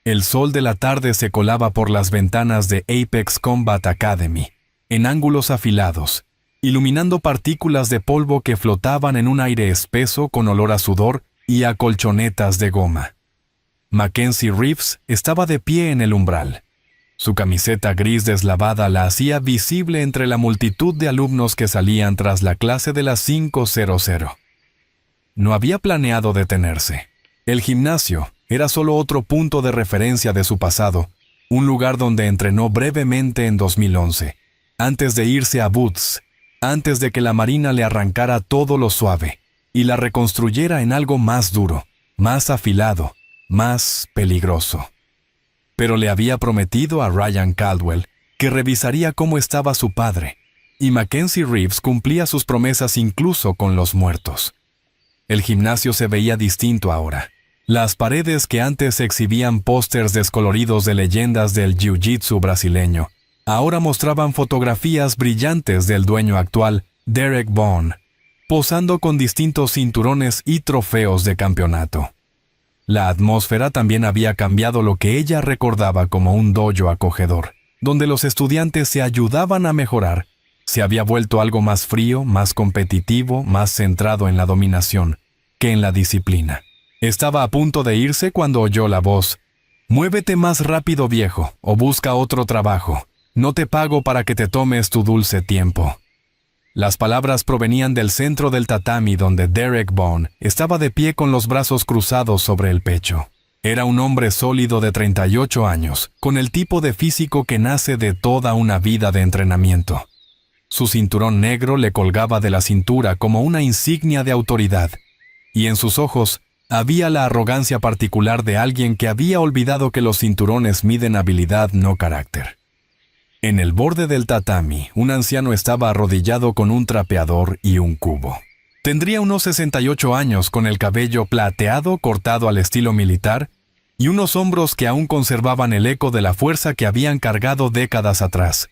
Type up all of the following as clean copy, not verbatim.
El sol de la tarde se colaba por las ventanas de Apex Combat Academy, en ángulos afilados, iluminando partículas de polvo que flotaban en un aire espeso con olor a sudor y a colchonetas de goma. Mackenzie Reeves estaba de pie en el umbral. Su camiseta gris deslavada la hacía visible entre la multitud de alumnos que salían tras la clase de las 5:00. No había planeado detenerse. El gimnasio era solo otro punto de referencia de su pasado, un lugar donde entrenó brevemente en 2011, antes de irse a Boots, antes de que la Marina le arrancara todo lo suave y la reconstruyera en algo más duro, más afilado, más peligroso. Pero le había prometido a Ryan Caldwell que revisaría cómo estaba su padre, y Mackenzie Reeves cumplía sus promesas incluso con los muertos. El gimnasio se veía distinto ahora. Las paredes que antes exhibían pósters descoloridos de leyendas del jiu-jitsu brasileño, ahora mostraban fotografías brillantes del dueño actual, Derek Vaughn, posando con distintos cinturones y trofeos de campeonato. La atmósfera también había cambiado lo que ella recordaba como un dojo acogedor, donde los estudiantes se ayudaban a mejorar. Se había vuelto algo más frío, más competitivo, más centrado en la dominación que en la disciplina. Estaba a punto de irse cuando oyó la voz: «Muévete más rápido, viejo, o busca otro trabajo. No te pago para que te tomes tu dulce tiempo». Las palabras provenían del centro del tatami donde Derek Vaughn estaba de pie con los brazos cruzados sobre el pecho. Era un hombre sólido de 38 años, con el tipo de físico que nace de toda una vida de entrenamiento. Su cinturón negro le colgaba de la cintura como una insignia de autoridad, y en sus ojos había la arrogancia particular de alguien que había olvidado que los cinturones miden habilidad, no carácter. En el borde del tatami, un anciano estaba arrodillado con un trapeador y un cubo. Tendría unos 68 años, con el cabello plateado cortado al estilo militar y unos hombros que aún conservaban el eco de la fuerza que habían cargado décadas atrás.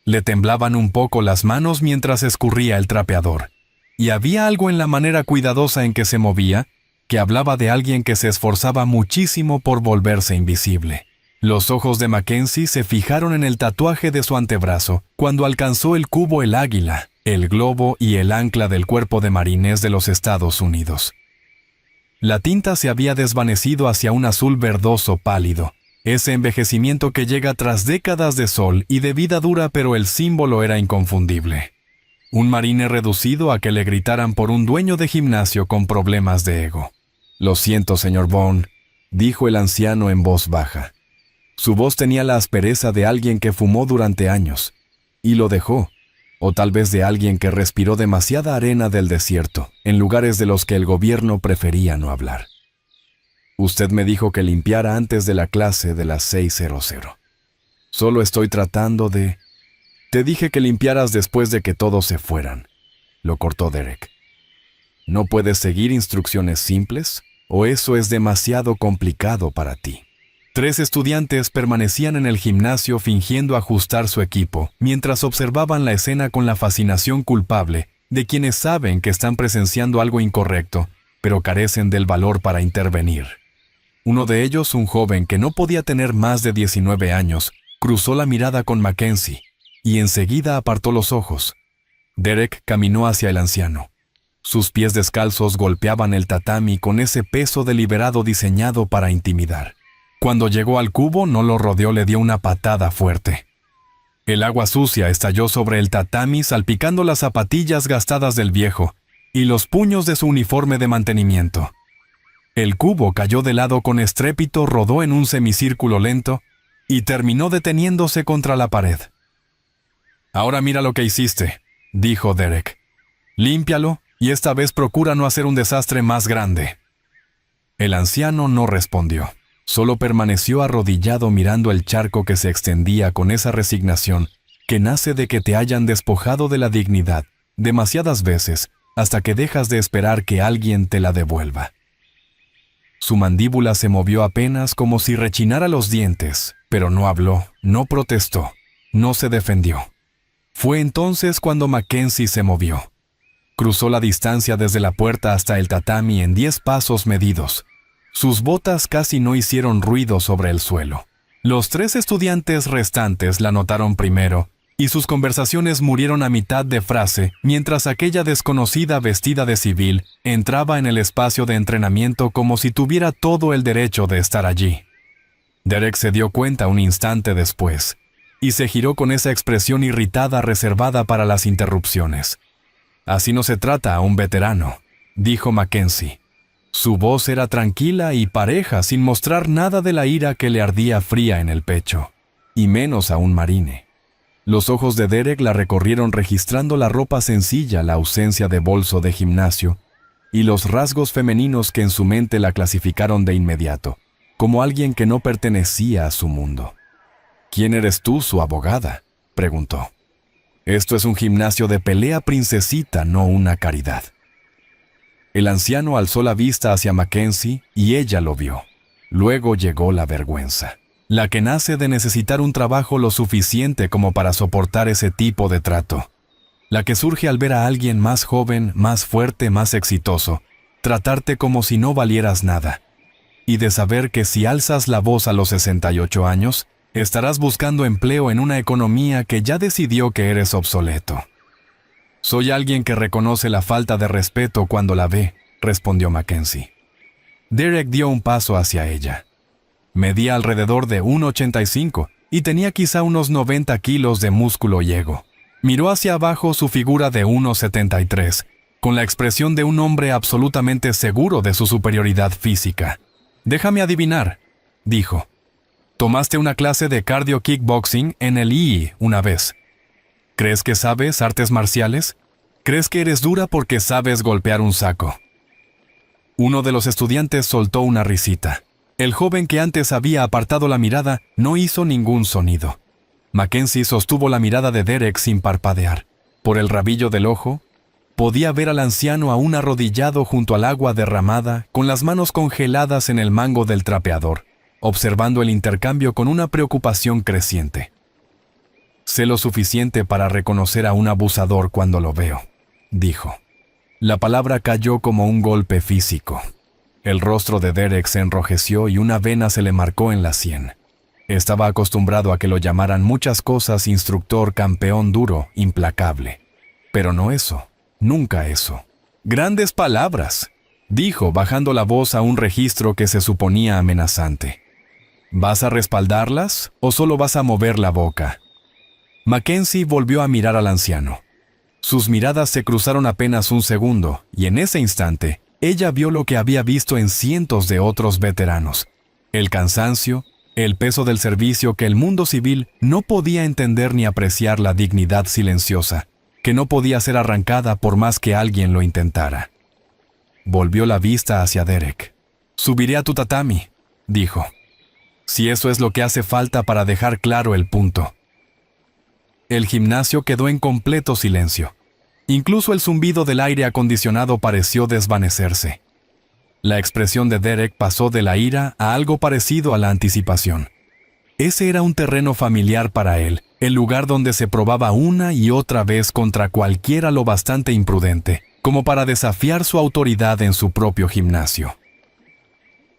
Le temblaban un poco las manos mientras escurría el trapeador, y había algo en la manera cuidadosa en que se movía que hablaba de alguien que se esforzaba muchísimo por volverse invisible. Los ojos de Mackenzie se fijaron en el tatuaje de su antebrazo cuando alcanzó el cubo, el águila, el globo y el ancla del Cuerpo de Marines de los Estados Unidos. La tinta se había desvanecido hacia un azul verdoso pálido, ese envejecimiento que llega tras décadas de sol y de vida dura, pero el símbolo era inconfundible. Un marine reducido a que le gritaran por un dueño de gimnasio con problemas de ego. «Lo siento, señor Vaughn», dijo el anciano en voz baja. Su voz tenía la aspereza de alguien que fumó durante años, y lo dejó, o tal vez de alguien que respiró demasiada arena del desierto, en lugares de los que el gobierno prefería no hablar. «Usted me dijo que limpiara antes de la clase de las 6:00. Solo estoy tratando de...» «Te dije que limpiaras después de que todos se fueran», lo cortó Derek. «¿No puedes seguir instrucciones simples? ¿O eso es demasiado complicado para ti?» 3 estudiantes permanecían en el gimnasio fingiendo ajustar su equipo, mientras observaban la escena con la fascinación culpable de quienes saben que están presenciando algo incorrecto, pero carecen del valor para intervenir. Uno de ellos, un joven que no podía tener más de 19 años, cruzó la mirada con Mackenzie, y enseguida apartó los ojos. Derek caminó hacia el anciano. Sus pies descalzos golpeaban el tatami con ese peso deliberado diseñado para intimidar. Cuando llegó al cubo, no lo rodeó, le dio una patada fuerte. El agua sucia estalló sobre el tatami, salpicando las zapatillas gastadas del viejo y los puños de su uniforme de mantenimiento. El cubo cayó de lado con estrépito, rodó en un semicírculo lento y terminó deteniéndose contra la pared. «Ahora mira lo que hiciste», dijo Derek. «Límpialo y esta vez procura no hacer un desastre más grande». El anciano no respondió. Solo permaneció arrodillado mirando el charco que se extendía con esa resignación que nace de que te hayan despojado de la dignidad demasiadas veces hasta que dejas de esperar que alguien te la devuelva. Su mandíbula se movió apenas, como si rechinara los dientes, pero no habló, no protestó, no se defendió. Fue entonces cuando Mackenzie se movió. Cruzó la distancia desde la puerta hasta el tatami en 10 pasos medidos, Sus botas casi no hicieron ruido sobre el suelo. Los 3 estudiantes restantes la notaron primero, y sus conversaciones murieron a mitad de frase mientras aquella desconocida vestida de civil entraba en el espacio de entrenamiento como si tuviera todo el derecho de estar allí. Derek se dio cuenta un instante después, y se giró con esa expresión irritada reservada para las interrupciones. «Así no se trata a un veterano», dijo Mackenzie. Su voz era tranquila y pareja, sin mostrar nada de la ira que le ardía fría en el pecho, y menos a un marine. Los ojos de Derek la recorrieron registrando la ropa sencilla, la ausencia de bolso de gimnasio, y los rasgos femeninos que en su mente la clasificaron de inmediato, como alguien que no pertenecía a su mundo. «¿Quién eres tú, su abogada?», preguntó. «Esto es un gimnasio de pelea, princesita, no una caridad». El anciano alzó la vista hacia Mackenzie y ella lo vio. Luego llegó la vergüenza, la que nace de necesitar un trabajo lo suficiente como para soportar ese tipo de trato, la que surge al ver a alguien más joven, más fuerte, más exitoso, tratarte como si no valieras nada, y de saber que si alzas la voz a los 68 años, estarás buscando empleo en una economía que ya decidió que eres obsoleto. «Soy alguien que reconoce la falta de respeto cuando la ve», respondió Mackenzie. Derek dio un paso hacia ella. Medía alrededor de 1,85 y tenía quizá unos 90 kilos de músculo y ego. Miró hacia abajo su figura de 1,73, con la expresión de un hombre absolutamente seguro de su superioridad física. «Déjame adivinar», dijo. «Tomaste una clase de cardio kickboxing en el IE una vez. ¿Crees que sabes artes marciales? ¿Crees que eres dura porque sabes golpear un saco?» Uno de los estudiantes soltó una risita. El joven que antes había apartado la mirada no hizo ningún sonido. Mackenzie sostuvo la mirada de Derek sin parpadear. Por el rabillo del ojo, podía ver al anciano aún arrodillado junto al agua derramada, con las manos congeladas en el mango del trapeador, observando el intercambio con una preocupación creciente. «Sé lo suficiente para reconocer a un abusador cuando lo veo», dijo. La palabra cayó como un golpe físico. El rostro de Derek se enrojeció y una vena se le marcó en la sien. Estaba acostumbrado a que lo llamaran muchas cosas instructor, campeón duro, implacable. Pero no eso, nunca eso. «Grandes palabras», dijo, bajando la voz a un registro que se suponía amenazante. «¿Vas a respaldarlas o solo vas a mover la boca?» Mackenzie volvió a mirar al anciano. Sus miradas se cruzaron apenas un segundo, y en ese instante, ella vio lo que había visto en cientos de otros veteranos. El cansancio, el peso del servicio que el mundo civil no podía entender ni apreciar, la dignidad silenciosa, que no podía ser arrancada por más que alguien lo intentara. Volvió la vista hacia Derek. «Subiré a tu tatami», dijo. «Si eso es lo que hace falta para dejar claro el punto». El gimnasio quedó en completo silencio. Incluso el zumbido del aire acondicionado pareció desvanecerse. La expresión de Derek pasó de la ira a algo parecido a la anticipación. Ese era un terreno familiar para él, el lugar donde se probaba una y otra vez contra cualquiera lo bastante imprudente, como para desafiar su autoridad en su propio gimnasio.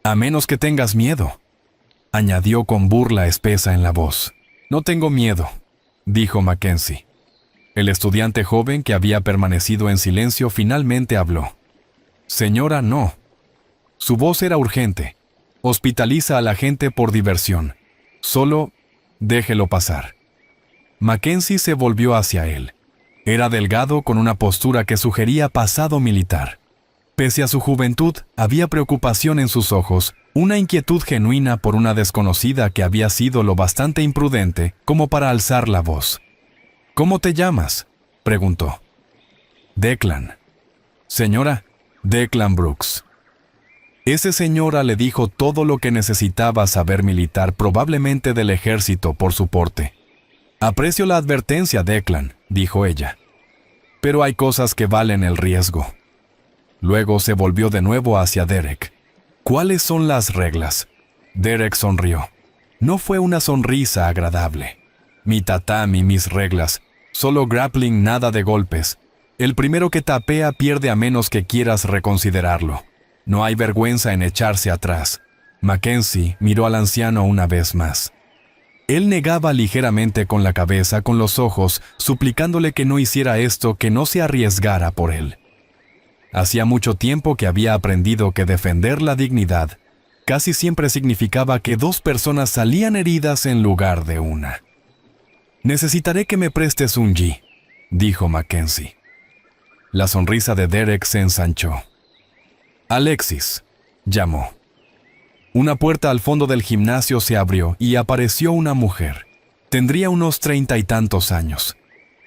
«A menos que tengas miedo», añadió con burla espesa en la voz. «No tengo miedo», dijo Mackenzie. El estudiante joven que había permanecido en silencio finalmente habló. «Señora, no». Su voz era urgente. «Hospitaliza a la gente por diversión. Solo déjelo pasar». Mackenzie se volvió hacia él. Era delgado, con una postura que sugería pasado militar. Pese a su juventud, había preocupación en sus ojos, una inquietud genuina por una desconocida que había sido lo bastante imprudente como para alzar la voz. «¿Cómo te llamas?», preguntó. «Declan». «Señora, Declan Brooks». Ese señora le dijo todo lo que necesitaba saber militar, probablemente del ejército por su porte. «Aprecio la advertencia, Declan», dijo ella. «Pero hay cosas que valen el riesgo». Luego se volvió de nuevo hacia Derek. «¿Cuáles son las reglas?». Derek sonrió. No fue una sonrisa agradable. «Mi tatami, mis reglas. Solo grappling, nada de golpes. El primero que tapea pierde a menos que quieras reconsiderarlo». No hay vergüenza en echarse atrás. Mackenzie miró al anciano una vez más. Él negaba ligeramente con la cabeza, con los ojos, suplicándole que no hiciera esto, que no se arriesgara por él. Hacía mucho tiempo que había aprendido que defender la dignidad casi siempre significaba que dos personas salían heridas en lugar de una. «Necesitaré que me prestes un G», dijo Mackenzie. La sonrisa de Derek se ensanchó. «Alexis», llamó. Una puerta al fondo del gimnasio se abrió y apareció una mujer. Tendría unos 30 y tantos años.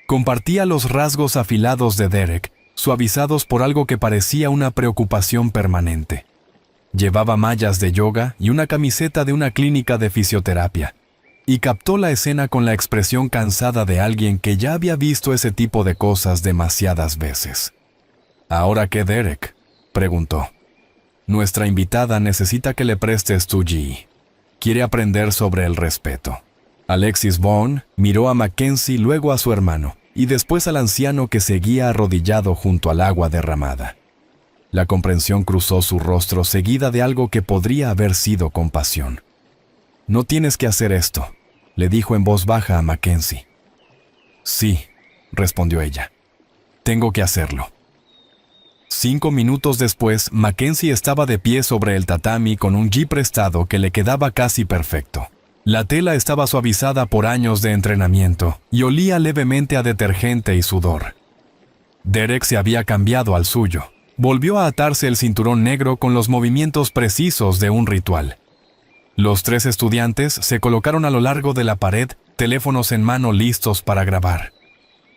Compartía los rasgos afilados de Derek, suavizados por algo que parecía una preocupación permanente. Llevaba mallas de yoga y una camiseta de una clínica de fisioterapia, y captó la escena con la expresión cansada de alguien que ya había visto ese tipo de cosas demasiadas veces. «¿Ahora qué, Derek?», preguntó. «Nuestra invitada necesita que le prestes tu G. Quiere aprender sobre el respeto». Alexis Vaughn miró a Mackenzie, luego a su hermano, y después al anciano que seguía arrodillado junto al agua derramada. La comprensión cruzó su rostro, seguida de algo que podría haber sido compasión. «No tienes que hacer esto», le dijo en voz baja a Mackenzie. «Sí», respondió ella. «Tengo que hacerlo». 5 minutos después, Mackenzie estaba de pie sobre el tatami con un G prestado que le quedaba casi perfecto. La tela estaba suavizada por años de entrenamiento y olía levemente a detergente y sudor. Derek se había cambiado al suyo. Volvió a atarse el cinturón negro con los movimientos precisos de un ritual. Los 3 estudiantes se colocaron a lo largo de la pared, teléfonos en mano listos para grabar.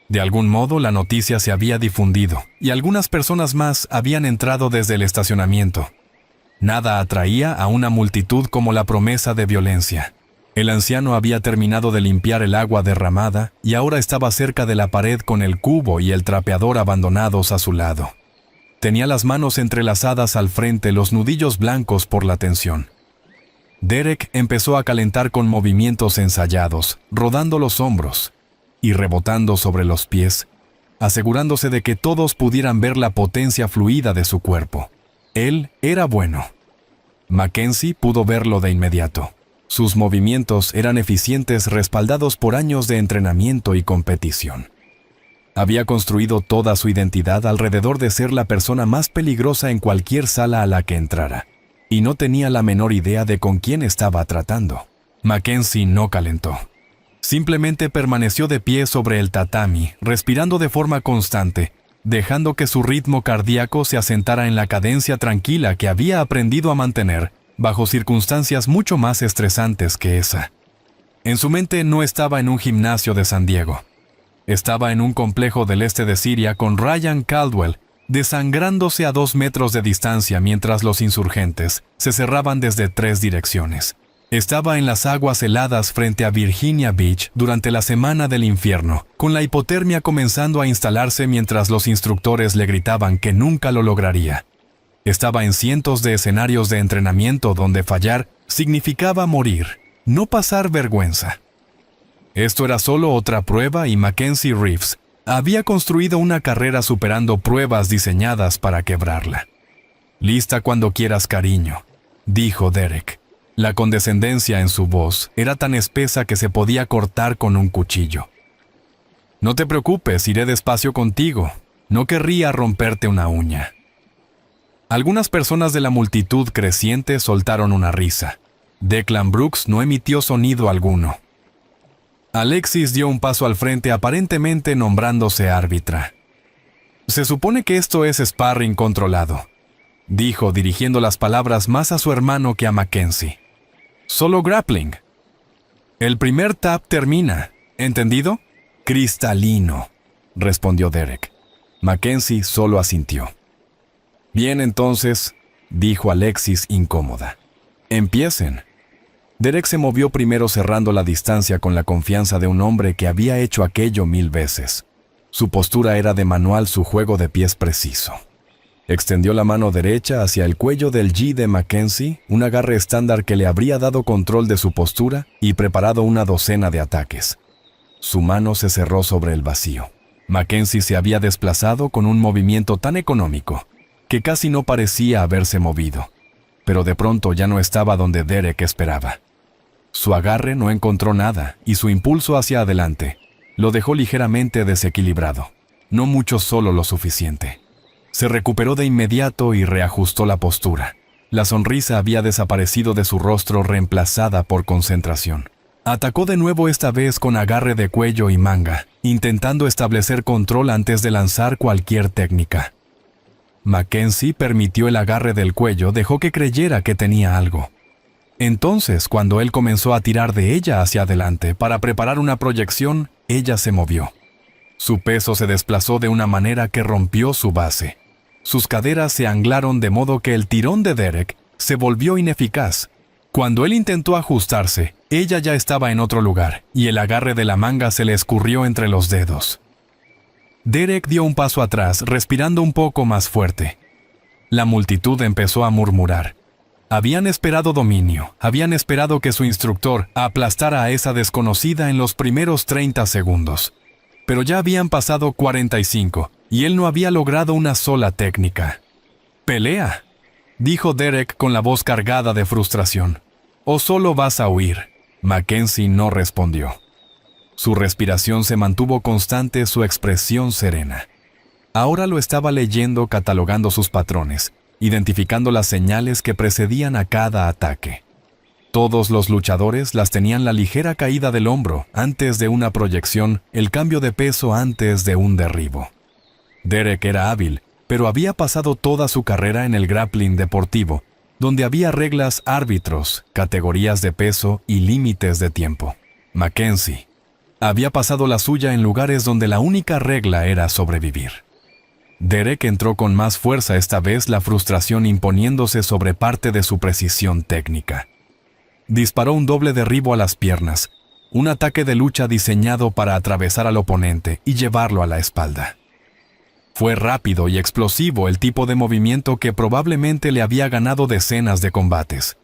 De algún modo la noticia se había difundido y algunas personas más habían entrado desde el estacionamiento. Nada atraía a una multitud como la promesa de violencia. El anciano había terminado de limpiar el agua derramada y ahora estaba cerca de la pared con el cubo y el trapeador abandonados a su lado. Tenía las manos entrelazadas al frente, los nudillos blancos por la tensión. Derek empezó a calentar con movimientos ensayados, rodando los hombros y rebotando sobre los pies, asegurándose de que todos pudieran ver la potencia fluida de su cuerpo. Él era bueno. Mackenzie pudo verlo de inmediato. Sus movimientos eran eficientes, respaldados por años de entrenamiento y competición. Había construido toda su identidad alrededor de ser la persona más peligrosa en cualquier sala a la que entrara, y no tenía la menor idea de con quién estaba tratando. Mackenzie no calentó. Simplemente permaneció de pie sobre el tatami, respirando de forma constante, dejando que su ritmo cardíaco se asentara en la cadencia tranquila que había aprendido a mantener bajo circunstancias mucho más estresantes que esa. En su mente no estaba en un gimnasio de San Diego. Estaba en un complejo del este de Siria con Ryan Caldwell, desangrándose a 2 metros de distancia mientras los insurgentes se cerraban desde 3 direcciones. Estaba en las aguas heladas frente a Virginia Beach durante la semana del infierno, con la hipotermia comenzando a instalarse mientras los instructores le gritaban que nunca lo lograría. Estaba en cientos de escenarios de entrenamiento donde fallar significaba morir, no pasar vergüenza. Esto era solo otra prueba y Mackenzie Reeves había construido una carrera superando pruebas diseñadas para quebrarla. «Lista cuando quieras, cariño», dijo Derek. La condescendencia en su voz era tan espesa que se podía cortar con un cuchillo. «No te preocupes, iré despacio contigo. No querría romperte una uña». Algunas personas de la multitud creciente soltaron una risa. Declan Brooks no emitió sonido alguno. Alexis dio un paso al frente, aparentemente nombrándose árbitra. «Se supone que esto es sparring controlado», dijo, dirigiendo las palabras más a su hermano que a Mackenzie. «Solo grappling. El primer tap termina, ¿entendido?» «Cristalino», respondió Derek. Mackenzie solo asintió. «Bien, entonces», dijo Alexis incómoda. «Empiecen». Derek se movió primero, cerrando la distancia con la confianza de un hombre que había hecho aquello 1000 veces. Su postura era de manual, su juego de pies preciso. Extendió la mano derecha hacia el cuello del G de Mackenzie, un agarre estándar que le habría dado control de su postura y preparado una docena de ataques. Su mano se cerró sobre el vacío. Mackenzie se había desplazado con un movimiento tan económico. que casi no parecía haberse movido, pero de pronto ya no estaba donde Derek esperaba. Su agarre no encontró nada y su impulso hacia adelante lo dejó ligeramente desequilibrado, no mucho, solo lo suficiente. Se recuperó de inmediato y reajustó la postura. La sonrisa había desaparecido de su rostro, reemplazada por concentración. Atacó de nuevo, esta vez con agarre de cuello y manga, intentando establecer control antes de lanzar cualquier técnica. Mackenzie permitió el agarre del cuello, dejó que creyera que tenía algo. Entonces, cuando él comenzó a tirar de ella hacia adelante para preparar una proyección, ella se movió. Su peso se desplazó de una manera que rompió su base. Sus caderas se anglaron de modo que el tirón de Derek se volvió ineficaz. Cuando él intentó ajustarse, ella ya estaba en otro lugar y el agarre de la manga se le escurrió entre los dedos. Derek dio un paso atrás, respirando un poco más fuerte. La multitud empezó a murmurar. Habían esperado dominio, habían esperado que su instructor aplastara a esa desconocida en los primeros 30 segundos. Pero ya habían pasado 45 y él no había logrado una sola técnica. «¡Pelea!», dijo Derek con la voz cargada de frustración. «¿O solo vas a huir?». Mackenzie no respondió. Su respiración se mantuvo constante, su expresión serena. Ahora lo estaba leyendo, catalogando sus patrones, identificando las señales que precedían a cada ataque. Todos los luchadores las tenían: la ligera caída del hombro antes de una proyección, el cambio de peso antes de un derribo. Derek era hábil, pero había pasado toda su carrera en el grappling deportivo, donde había reglas, árbitros, categorías de peso y límites de tiempo. Mackenzie había pasado la suya en lugares donde la única regla era sobrevivir. Derek entró con más fuerza, esta vez la frustración imponiéndose sobre parte de su precisión técnica. Disparó un doble derribo a las piernas, un ataque de lucha diseñado para atravesar al oponente y llevarlo a la espalda. Fue rápido y explosivo, el tipo de movimiento que probablemente le había ganado decenas de combates.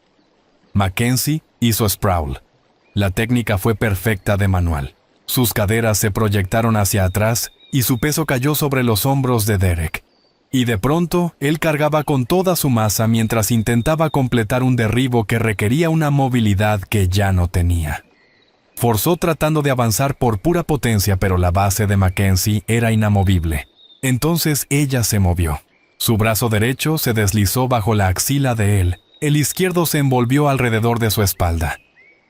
Mackenzie hizo sprawl. La técnica fue perfecta de manual. Sus caderas se proyectaron hacia atrás y su peso cayó sobre los hombros de Derek. Y de pronto, él cargaba con toda su masa mientras intentaba completar un derribo que requería una movilidad que ya no tenía. Forzó tratando de avanzar por pura potencia, pero la base de Mackenzie era inamovible. Entonces ella se movió. Su brazo derecho se deslizó bajo la axila de él, el izquierdo se envolvió alrededor de su espalda,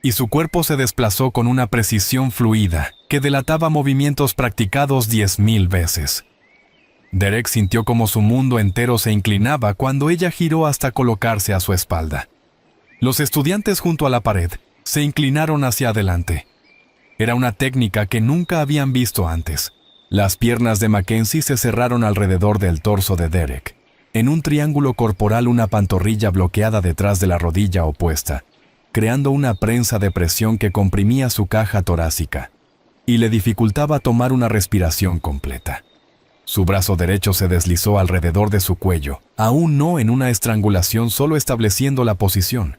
y su cuerpo se desplazó con una precisión fluida que delataba movimientos practicados 10,000 veces. Derek sintió como su mundo entero se inclinaba cuando ella giró hasta colocarse a su espalda. Los estudiantes junto a la pared se inclinaron hacia adelante. Era una técnica que nunca habían visto antes. Las piernas de Mackenzie se cerraron alrededor del torso de Derek. En un triángulo corporal, una pantorrilla bloqueada detrás de la rodilla opuesta, creando una prensa de presión que comprimía su caja torácica y le dificultaba tomar una respiración completa. Su brazo derecho se deslizó alrededor de su cuello, aún no en una estrangulación, solo estableciendo la posición.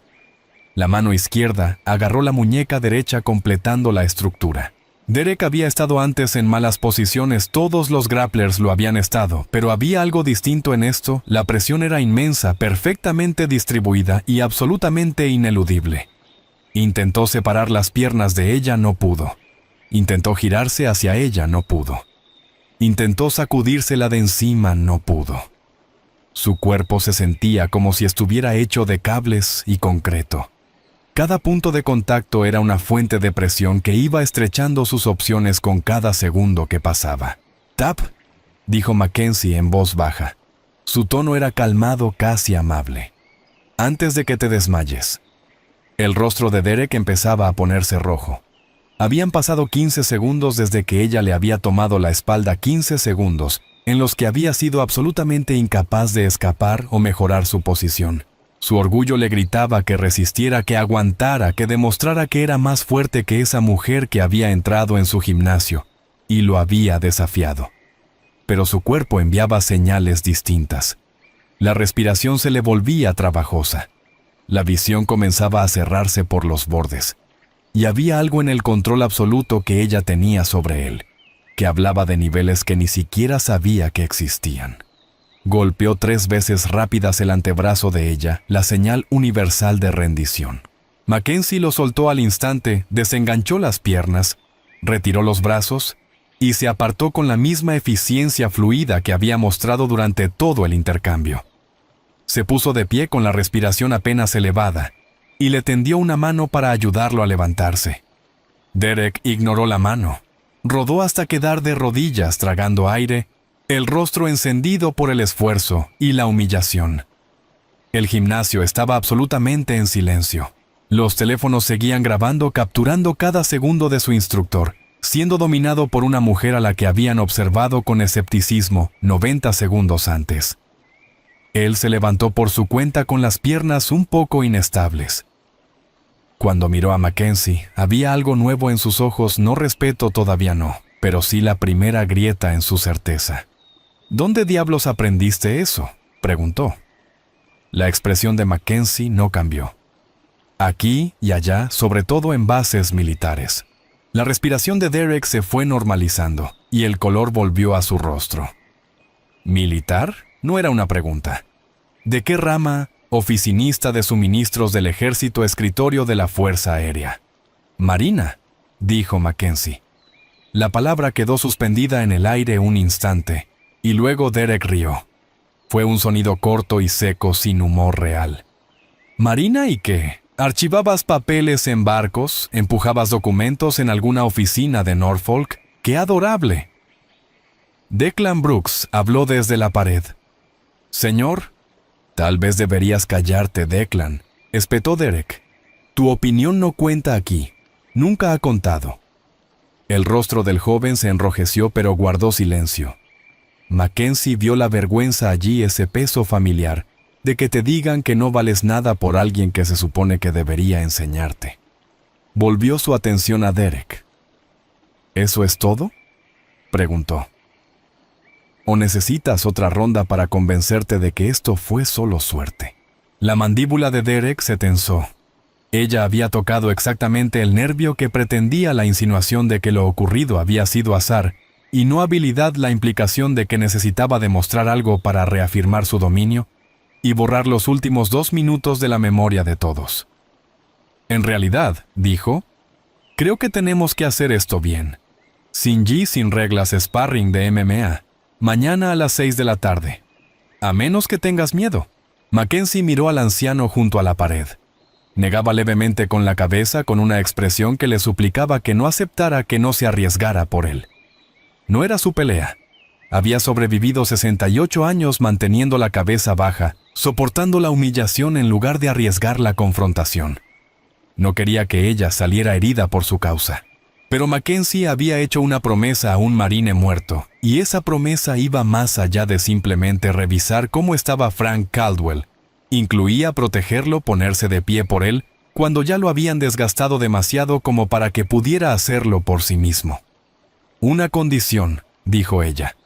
La mano izquierda agarró la muñeca derecha, completando la estructura. Derek había estado antes en malas posiciones, todos los grapplers lo habían estado, pero había algo distinto en esto: la presión era inmensa, perfectamente distribuida y absolutamente ineludible. Intentó separar las piernas de ella, no pudo. Intentó girarse hacia ella, no pudo. Intentó sacudírsela de encima, no pudo. Su cuerpo se sentía como si estuviera hecho de cables y concreto. Cada punto de contacto era una fuente de presión que iba estrechando sus opciones con cada segundo que pasaba. «Tap», dijo Mackenzie en voz baja. Su tono era calmado, casi amable. «Antes de que te desmayes». El rostro de Derek empezaba a ponerse rojo. Habían pasado 15 segundos desde que ella le había tomado la espalda, 15 segundos en los que había sido absolutamente incapaz de escapar o mejorar su posición. Su orgullo le gritaba que resistiera, que aguantara, que demostrara que era más fuerte que esa mujer que había entrado en su gimnasio y lo había desafiado. Pero su cuerpo enviaba señales distintas. La respiración se le volvía trabajosa. La visión comenzaba a cerrarse por los bordes. Y había algo en el control absoluto que ella tenía sobre él, que hablaba de niveles que ni siquiera sabía que existían. Golpeó 3 veces rápidas el antebrazo de ella, la señal universal de rendición. Mackenzie lo soltó al instante, desenganchó las piernas, retiró los brazos y se apartó con la misma eficiencia fluida que había mostrado durante todo el intercambio. Se puso de pie con la respiración apenas elevada y le tendió una mano para ayudarlo a levantarse. Derek ignoró la mano. Rodó hasta quedar de rodillas tragando aire, el rostro encendido por el esfuerzo y la humillación. El gimnasio estaba absolutamente en silencio. Los teléfonos seguían grabando, capturando cada segundo de su instructor, siendo dominado por una mujer a la que habían observado con escepticismo 90 segundos antes. Él se levantó por su cuenta con las piernas un poco inestables. Cuando miró a Mackenzie, había algo nuevo en sus ojos, no respeto todavía no, pero sí la primera grieta en su certeza. ¿Dónde diablos aprendiste eso?, preguntó. La expresión de Mackenzie no cambió. Aquí y allá, sobre todo en bases militares. La respiración de Derek se fue normalizando y el color volvió a su rostro. ¿Militar? No era una pregunta. ¿De qué rama? Oficinista de suministros del ejército, escritorio de la Fuerza Aérea. Marina, dijo Mackenzie. La palabra quedó suspendida en el aire un instante, y luego Derek rió. Fue un sonido corto y seco sin humor real. ¿Marina y qué? ¿Archivabas papeles en barcos? ¿Empujabas documentos en alguna oficina de Norfolk? ¡Qué adorable! Declan Brooks habló desde la pared. Señor, tal vez deberías callarte, Declan, espetó Derek. Tu opinión no cuenta aquí. Nunca ha contado. El rostro del joven se enrojeció, pero guardó silencio. Mackenzie vio la vergüenza allí, ese peso familiar, de que te digan que no vales nada por alguien que se supone que debería enseñarte. Volvió su atención a Derek. ¿Eso es todo?, preguntó. ¿O necesitas otra ronda para convencerte de que esto fue solo suerte? La mandíbula de Derek se tensó. Ella había tocado exactamente el nervio que pretendía la insinuación de que lo ocurrido había sido azar, y no habilidad, la implicación de que necesitaba demostrar algo para reafirmar su dominio y borrar los últimos 2 minutos de la memoria de todos. En realidad, dijo, creo que tenemos que hacer esto bien. Sin G, sin reglas, sparring de MMA. Mañana a las 6 de la tarde. A menos que tengas miedo. Mackenzie miró al anciano junto a la pared. Negaba levemente con la cabeza, con una expresión que le suplicaba que no aceptara que no se arriesgara por él. No era su pelea. Había sobrevivido 68 años manteniendo la cabeza baja, soportando la humillación en lugar de arriesgar la confrontación. No quería que ella saliera herida por su causa. Pero Mackenzie había hecho una promesa a un marine muerto, y esa promesa iba más allá de simplemente revisar cómo estaba Frank Caldwell. Incluía protegerlo, ponerse de pie por él, cuando ya lo habían desgastado demasiado como para que pudiera hacerlo por sí mismo. Una condición, dijo ella.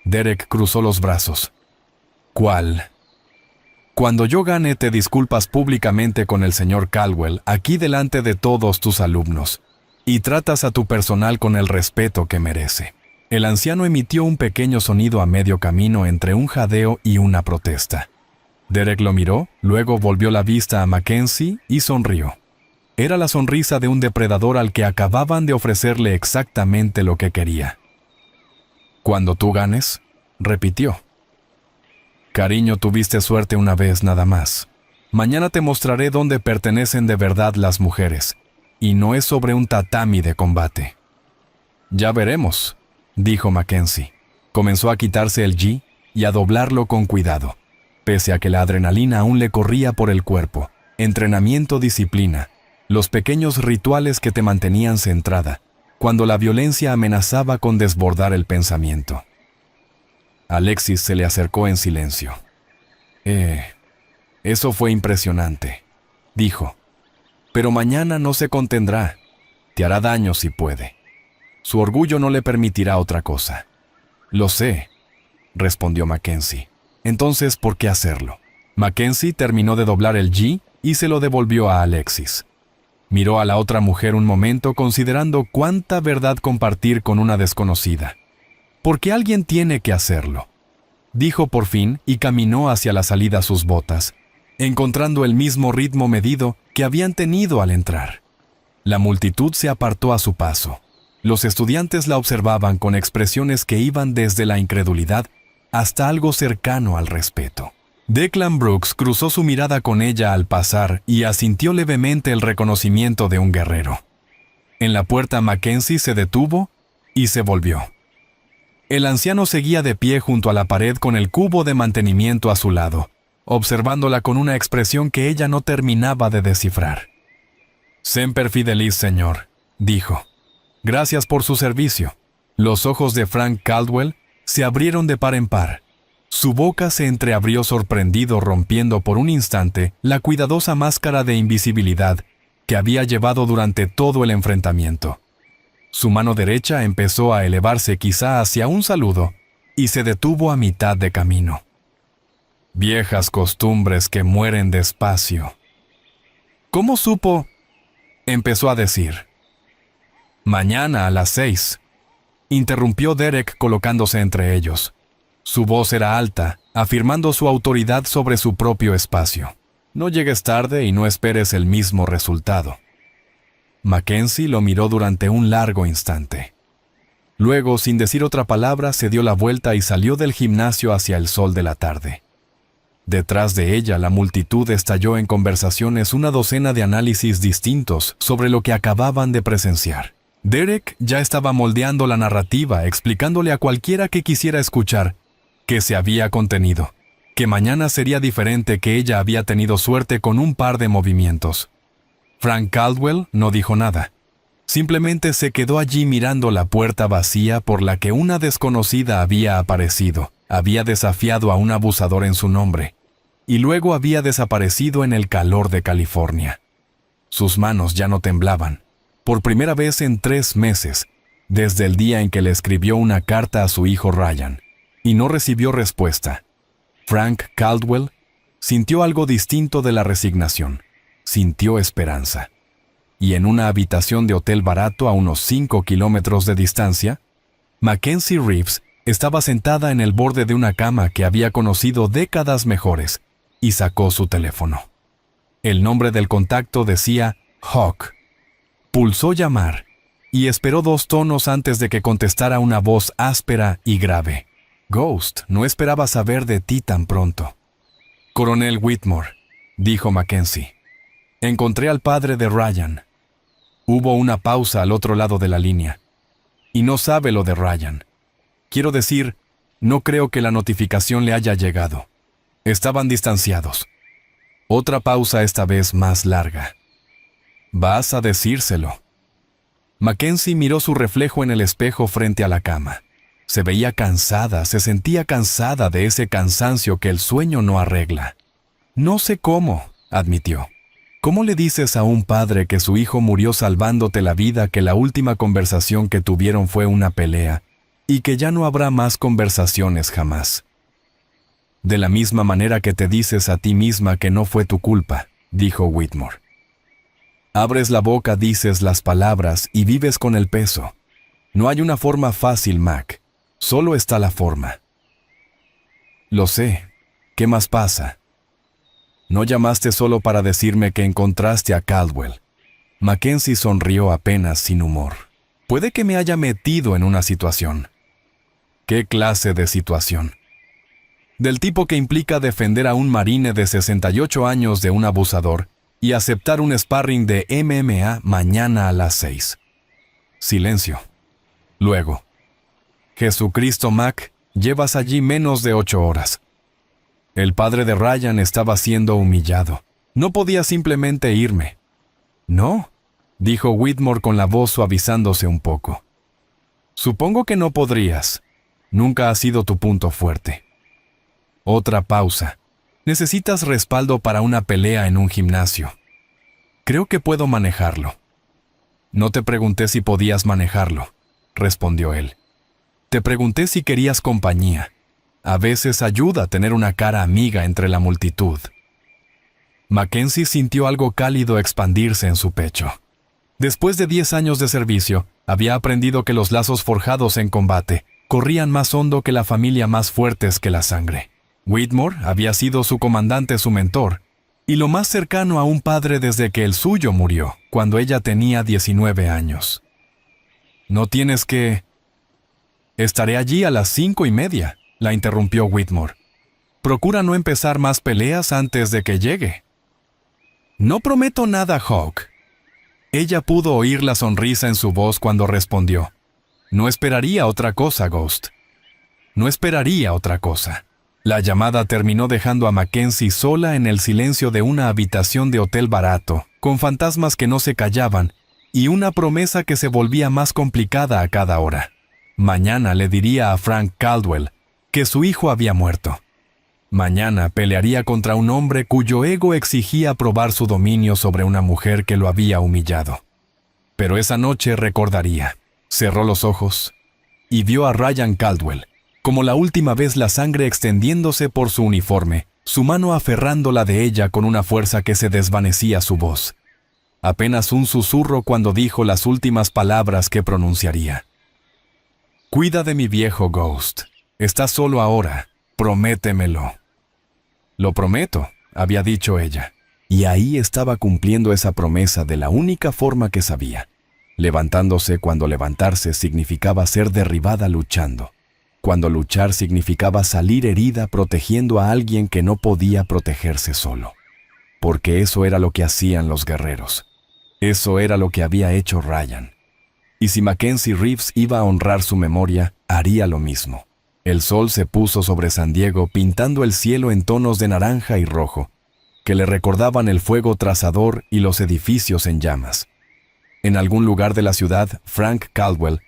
Derek cruzó los brazos. ¿Cuál? Cuando yo gane, te disculpas públicamente con el señor Caldwell, aquí delante de todos tus alumnos, y tratas a tu personal con el respeto que merece. El anciano emitió un pequeño sonido a medio camino entre un jadeo y una protesta. Derek lo miró, luego volvió la vista a Mackenzie y sonrió. Era la sonrisa de un depredador al que acababan de ofrecerle exactamente lo que quería. «Cuando tú ganes», repitió. «Cariño, tuviste suerte una vez nada más. Mañana te mostraré dónde pertenecen de verdad las mujeres, y no es sobre un tatami de combate». «Ya veremos», dijo Mackenzie. Comenzó a quitarse el gi y a doblarlo con cuidado, pese a que la adrenalina aún le corría por el cuerpo. Entrenamiento, disciplina, los pequeños rituales que te mantenían centrada, cuando la violencia amenazaba con desbordar el pensamiento. Alexis se le acercó en silencio. Eso fue impresionante», dijo. «Pero mañana no se contendrá. Te hará daño si puede. Su orgullo no le permitirá otra cosa». «Lo sé», respondió Mackenzie. «Entonces, ¿por qué hacerlo?» Mackenzie terminó de doblar el gi y se lo devolvió a Alexis. Miró a la otra mujer un momento, considerando cuánta verdad compartir con una desconocida. Porque alguien tiene que hacerlo. dijo por fin y caminó hacia la salida sus botas, encontrando el mismo ritmo medido que habían tenido al entrar. La multitud se apartó a su paso. Los estudiantes la observaban con expresiones que iban desde la incredulidad hasta algo cercano al respeto. Declan Brooks cruzó su mirada con ella al pasar y asintió levemente el reconocimiento de un guerrero. En la puerta Mackenzie se detuvo y se volvió. El anciano seguía de pie junto a la pared con el cubo de mantenimiento a su lado, observándola con una expresión que ella no terminaba de descifrar. «Semper fidelis, señor», dijo. «Gracias por su servicio». Los ojos de Frank Caldwell se abrieron de par en par. Su boca se entreabrió sorprendido, rompiendo por un instante la cuidadosa máscara de invisibilidad que había llevado durante todo el enfrentamiento. Su mano derecha empezó a elevarse quizá hacia un saludo y se detuvo a mitad de camino. «Viejas costumbres que mueren despacio». «¿Cómo supo?», empezó a decir. «Mañana a las 6», interrumpió Derek colocándose entre ellos. Su voz era alta, afirmando su autoridad sobre su propio espacio. «No llegues tarde y no esperes el mismo resultado». Mackenzie lo miró durante un largo instante. Luego, sin decir otra palabra, se dio la vuelta y salió del gimnasio hacia el sol de la tarde. Detrás de ella, la multitud estalló en conversaciones una docena de análisis distintos sobre lo que acababan de presenciar. Derek ya estaba moldeando la narrativa, explicándole a cualquiera que quisiera escuchar que se había contenido, que mañana sería diferente, que ella había tenido suerte con un par de movimientos. Frank Caldwell no dijo nada. Simplemente se quedó allí mirando la puerta vacía por la que una desconocida había aparecido, había desafiado a un abusador en su nombre, y luego había desaparecido en el calor de California. Sus manos ya no temblaban. Por primera vez en 3 meses, desde el día en que le escribió una carta a su hijo Ryan, y no recibió respuesta. Frank Caldwell sintió algo distinto de la resignación. Sintió esperanza. Y en una habitación de hotel barato a unos 5 kilómetros de distancia, Mackenzie Reeves estaba sentada en el borde de una cama que había conocido décadas mejores y sacó su teléfono. El nombre del contacto decía Hawk. Pulsó llamar y esperó 2 tonos antes de que contestara una voz áspera y grave. «Ghost, no esperaba saber de ti tan pronto». «Coronel Whitmore», dijo Mackenzie. «Encontré al padre de Ryan». Hubo una pausa al otro lado de la línea. «Y no sabe lo de Ryan. Quiero decir, no creo que la notificación le haya llegado. Estaban distanciados». Otra pausa, esta vez más larga. «¿Vas a decírselo?» Mackenzie miró su reflejo en el espejo frente a la cama. Se veía cansada, se sentía cansada de ese cansancio que el sueño no arregla. «No sé cómo», admitió. «¿Cómo le dices a un padre que su hijo murió salvándote la vida, que la última conversación que tuvieron fue una pelea y que ya no habrá más conversaciones jamás?» «De la misma manera que te dices a ti misma que no fue tu culpa», dijo Whitmore. «Abres la boca, dices las palabras y vives con el peso. No hay una forma fácil, Mac. Solo está la forma». «Lo sé. ¿Qué más pasa?» «No llamaste solo para decirme que encontraste a Caldwell». Mackenzie sonrió apenas sin humor. «Puede que me haya metido en una situación». «¿Qué clase de situación?» «Del tipo que implica defender a un marine de 68 años de un abusador y aceptar un sparring de MMA mañana a las 6. Silencio. Luego. «Jesucristo, Mac, llevas allí menos de 8 horas. El padre de Ryan estaba siendo humillado. No podía simplemente irme». «No», dijo Whitmore con la voz suavizándose un poco. «Supongo que no podrías. Nunca ha sido tu punto fuerte». Otra pausa. «Necesitas respaldo para una pelea en un gimnasio». «Creo que puedo manejarlo». «No te pregunté si podías manejarlo», respondió él. «Te pregunté si querías compañía. A veces ayuda tener una cara amiga entre la multitud». Mackenzie sintió algo cálido expandirse en su pecho. Después de 10 años de servicio, había aprendido que los lazos forjados en combate corrían más hondo que la familia, más fuertes que la sangre. Whitmore había sido su comandante, su mentor, y lo más cercano a un padre desde que el suyo murió, cuando ella tenía 19 años. «No tienes que...» «Estaré allí a las 5:30», la interrumpió Whitmore. «Procura no empezar más peleas antes de que llegue». «No prometo nada, Hawk». Ella pudo oír la sonrisa en su voz cuando respondió. «No esperaría otra cosa, Ghost. No esperaría otra cosa». La llamada terminó dejando a Mackenzie sola en el silencio de una habitación de hotel barato, con fantasmas que no se callaban y una promesa que se volvía más complicada a cada hora. Mañana le diría a Frank Caldwell que su hijo había muerto. Mañana pelearía contra un hombre cuyo ego exigía probar su dominio sobre una mujer que lo había humillado. Pero esa noche recordaría. Cerró los ojos y vio a Ryan Caldwell, como la última vez, la sangre extendiéndose por su uniforme, su mano aferrándola de ella con una fuerza que se desvanecía su voz. Apenas un susurro cuando dijo las últimas palabras que pronunciaría. «Cuida de mi viejo, Ghost. Estás solo ahora. Prométemelo». «Lo prometo», había dicho ella. Y ahí estaba cumpliendo esa promesa de la única forma que sabía. Levantándose cuando levantarse significaba ser derribada luchando. Cuando luchar significaba salir herida protegiendo a alguien que no podía protegerse solo. Porque eso era lo que hacían los guerreros. Eso era lo que había hecho Ryan. Y si Mackenzie Reeves iba a honrar su memoria, haría lo mismo. El sol se puso sobre San Diego pintando el cielo en tonos de naranja y rojo, que le recordaban el fuego trazador y los edificios en llamas. En algún lugar de la ciudad, Frank Caldwell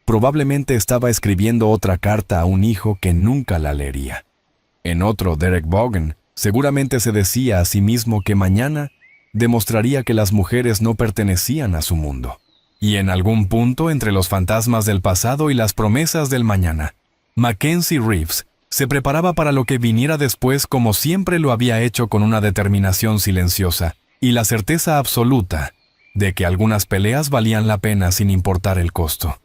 probablemente estaba escribiendo otra carta a un hijo que nunca la leería. En otro, Derek Vaughan seguramente se decía a sí mismo que mañana demostraría que las mujeres no pertenecían a su mundo. Y en algún punto entre los fantasmas del pasado y las promesas del mañana, Mackenzie Reeves se preparaba para lo que viniera después, como siempre lo había hecho, con una determinación silenciosa y la certeza absoluta de que algunas peleas valían la pena sin importar el costo.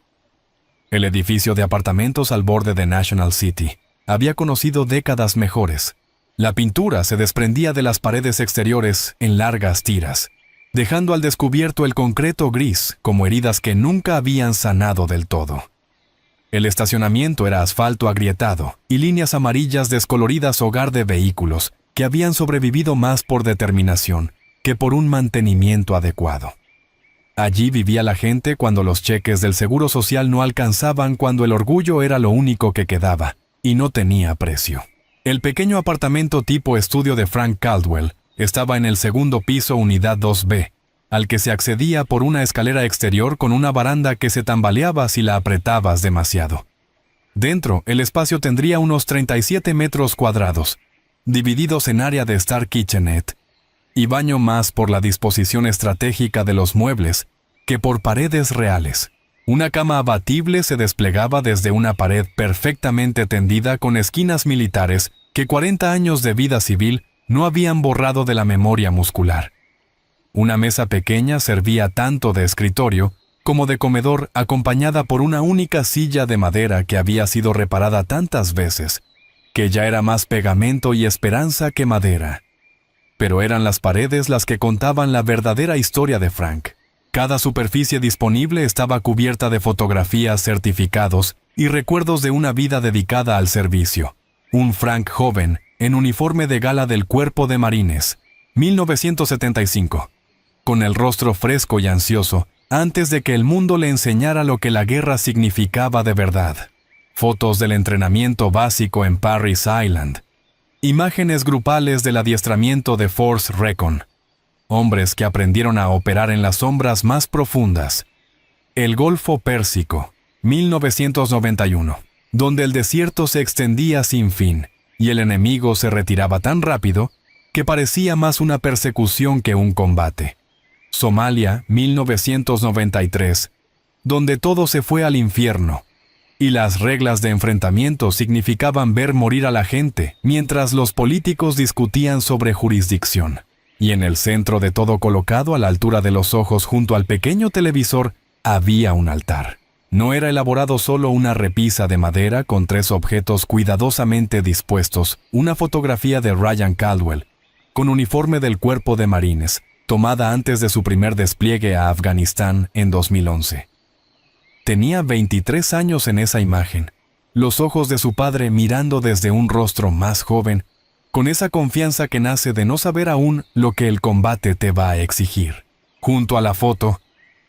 El edificio de apartamentos al borde de National City había conocido décadas mejores. La pintura se desprendía de las paredes exteriores en largas tiras, dejando al descubierto el concreto gris como heridas que nunca habían sanado del todo. El estacionamiento era asfalto agrietado y líneas amarillas descoloridas, hogar de vehículos que habían sobrevivido más por determinación que por un mantenimiento adecuado. Allí vivía la gente cuando los cheques del Seguro Social no alcanzaban, cuando el orgullo era lo único que quedaba y no tenía precio. El pequeño apartamento tipo estudio de Frank Caldwell estaba en el segundo piso, unidad 2B, al que se accedía por una escalera exterior con una baranda que se tambaleaba si la apretabas demasiado. Dentro, el espacio tendría unos 37 metros cuadrados, divididos en área de Star Kitchenette y baño, más por la disposición estratégica de los muebles que por paredes reales. Una cama abatible se desplegaba desde una pared perfectamente tendida con esquinas militares que 40 años de vida civil no habían borrado de la memoria muscular. Una mesa pequeña servía tanto de escritorio como de comedor, acompañada por una única silla de madera que había sido reparada tantas veces que ya era más pegamento y esperanza que madera. Pero eran las paredes las que contaban la verdadera historia de Frank. Cada superficie disponible estaba cubierta de fotografías, certificados y recuerdos de una vida dedicada al servicio. Un Frank joven, en uniforme de gala del Cuerpo de Marines, 1975, con el rostro fresco y ansioso, antes de que el mundo le enseñara lo que la guerra significaba de verdad. Fotos del entrenamiento básico en Parris Island. Imágenes grupales del adiestramiento de Force Recon. Hombres que aprendieron a operar en las sombras más profundas. El Golfo Pérsico, 1991, donde el desierto se extendía sin fin y el enemigo se retiraba tan rápido que parecía más una persecución que un combate. Somalia, 1993, donde todo se fue al infierno, y las reglas de enfrentamiento significaban ver morir a la gente mientras los políticos discutían sobre jurisdicción. Y en el centro de todo, colocado a la altura de los ojos junto al pequeño televisor, había un altar. No era elaborado solo una repisa de madera con 3 objetos cuidadosamente dispuestos, una fotografía de Ryan Caldwell, con uniforme del Cuerpo de Marines, tomada antes de su primer despliegue a Afganistán en 2011. Tenía 23 años en esa imagen, los ojos de su padre mirando desde un rostro más joven, con esa confianza que nace de no saber aún lo que el combate te va a exigir. Junto a la foto,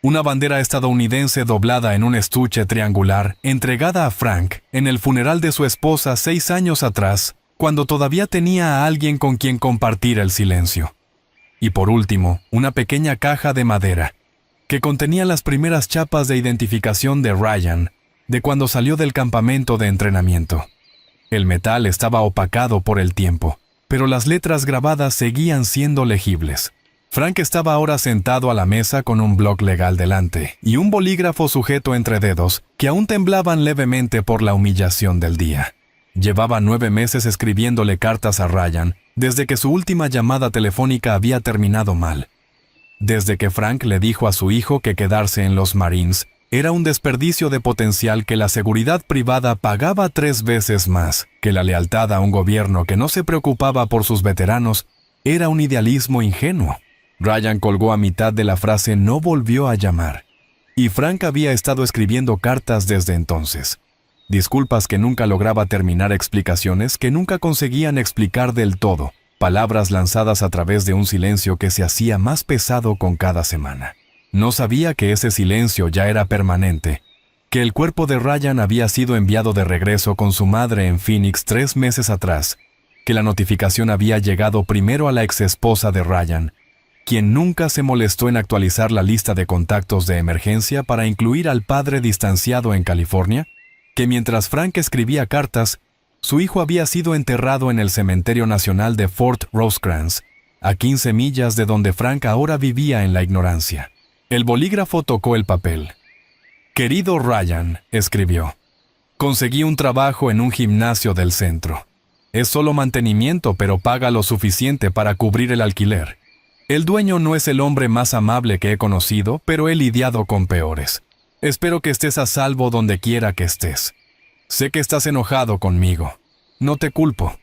una bandera estadounidense doblada en un estuche triangular, entregada a Frank en el funeral de su esposa 6 años atrás, cuando todavía tenía a alguien con quien compartir el silencio. Y por último, una pequeña caja de madera, que contenía las primeras chapas de identificación de Ryan, de cuando salió del campamento de entrenamiento. El metal estaba opacado por el tiempo, pero las letras grabadas seguían siendo legibles. Frank estaba ahora sentado a la mesa con un bloc legal delante y un bolígrafo sujeto entre dedos que aún temblaban levemente por la humillación del día. Llevaba 9 meses escribiéndole cartas a Ryan desde que su última llamada telefónica había terminado mal. Desde que Frank le dijo a su hijo que quedarse en los Marines era un desperdicio de potencial, que la seguridad privada pagaba 3 veces más, que la lealtad a un gobierno que no se preocupaba por sus veteranos era un idealismo ingenuo. Ryan colgó a mitad de la frase "no volvió a llamar", y Frank había estado escribiendo cartas desde entonces. Disculpas que nunca lograba terminar, explicaciones que nunca conseguían explicar del todo, palabras lanzadas a través de un silencio que se hacía más pesado con cada semana. No sabía que ese silencio ya era permanente, que el cuerpo de Ryan había sido enviado de regreso con su madre en Phoenix 3 meses atrás, que la notificación había llegado primero a la exesposa de Ryan, quien nunca se molestó en actualizar la lista de contactos de emergencia para incluir al padre distanciado en California, que mientras Frank escribía cartas, su hijo había sido enterrado en el Cementerio Nacional de Fort Rosecrans, a 15 millas de donde Frank ahora vivía en la ignorancia. El bolígrafo tocó el papel. «Querido Ryan», escribió, «conseguí un trabajo en un gimnasio del centro. Es solo mantenimiento, pero paga lo suficiente para cubrir el alquiler. El dueño no es el hombre más amable que he conocido, pero he lidiado con peores. Espero que estés a salvo donde quiera que estés. Sé que estás enojado conmigo. No te culpo.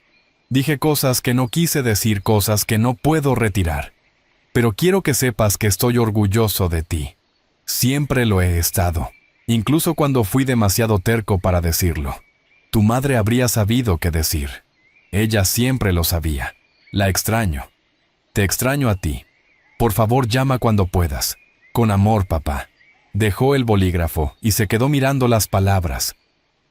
Dije cosas que no quise decir, cosas que no puedo retirar. Pero quiero que sepas que estoy orgulloso de ti. Siempre lo he estado, incluso cuando fui demasiado terco para decirlo. Tu madre habría sabido qué decir. Ella siempre lo sabía. La extraño. Te extraño a ti. Por favor, llama cuando puedas. Con amor, papá». Dejó el bolígrafo y se quedó mirando las palabras.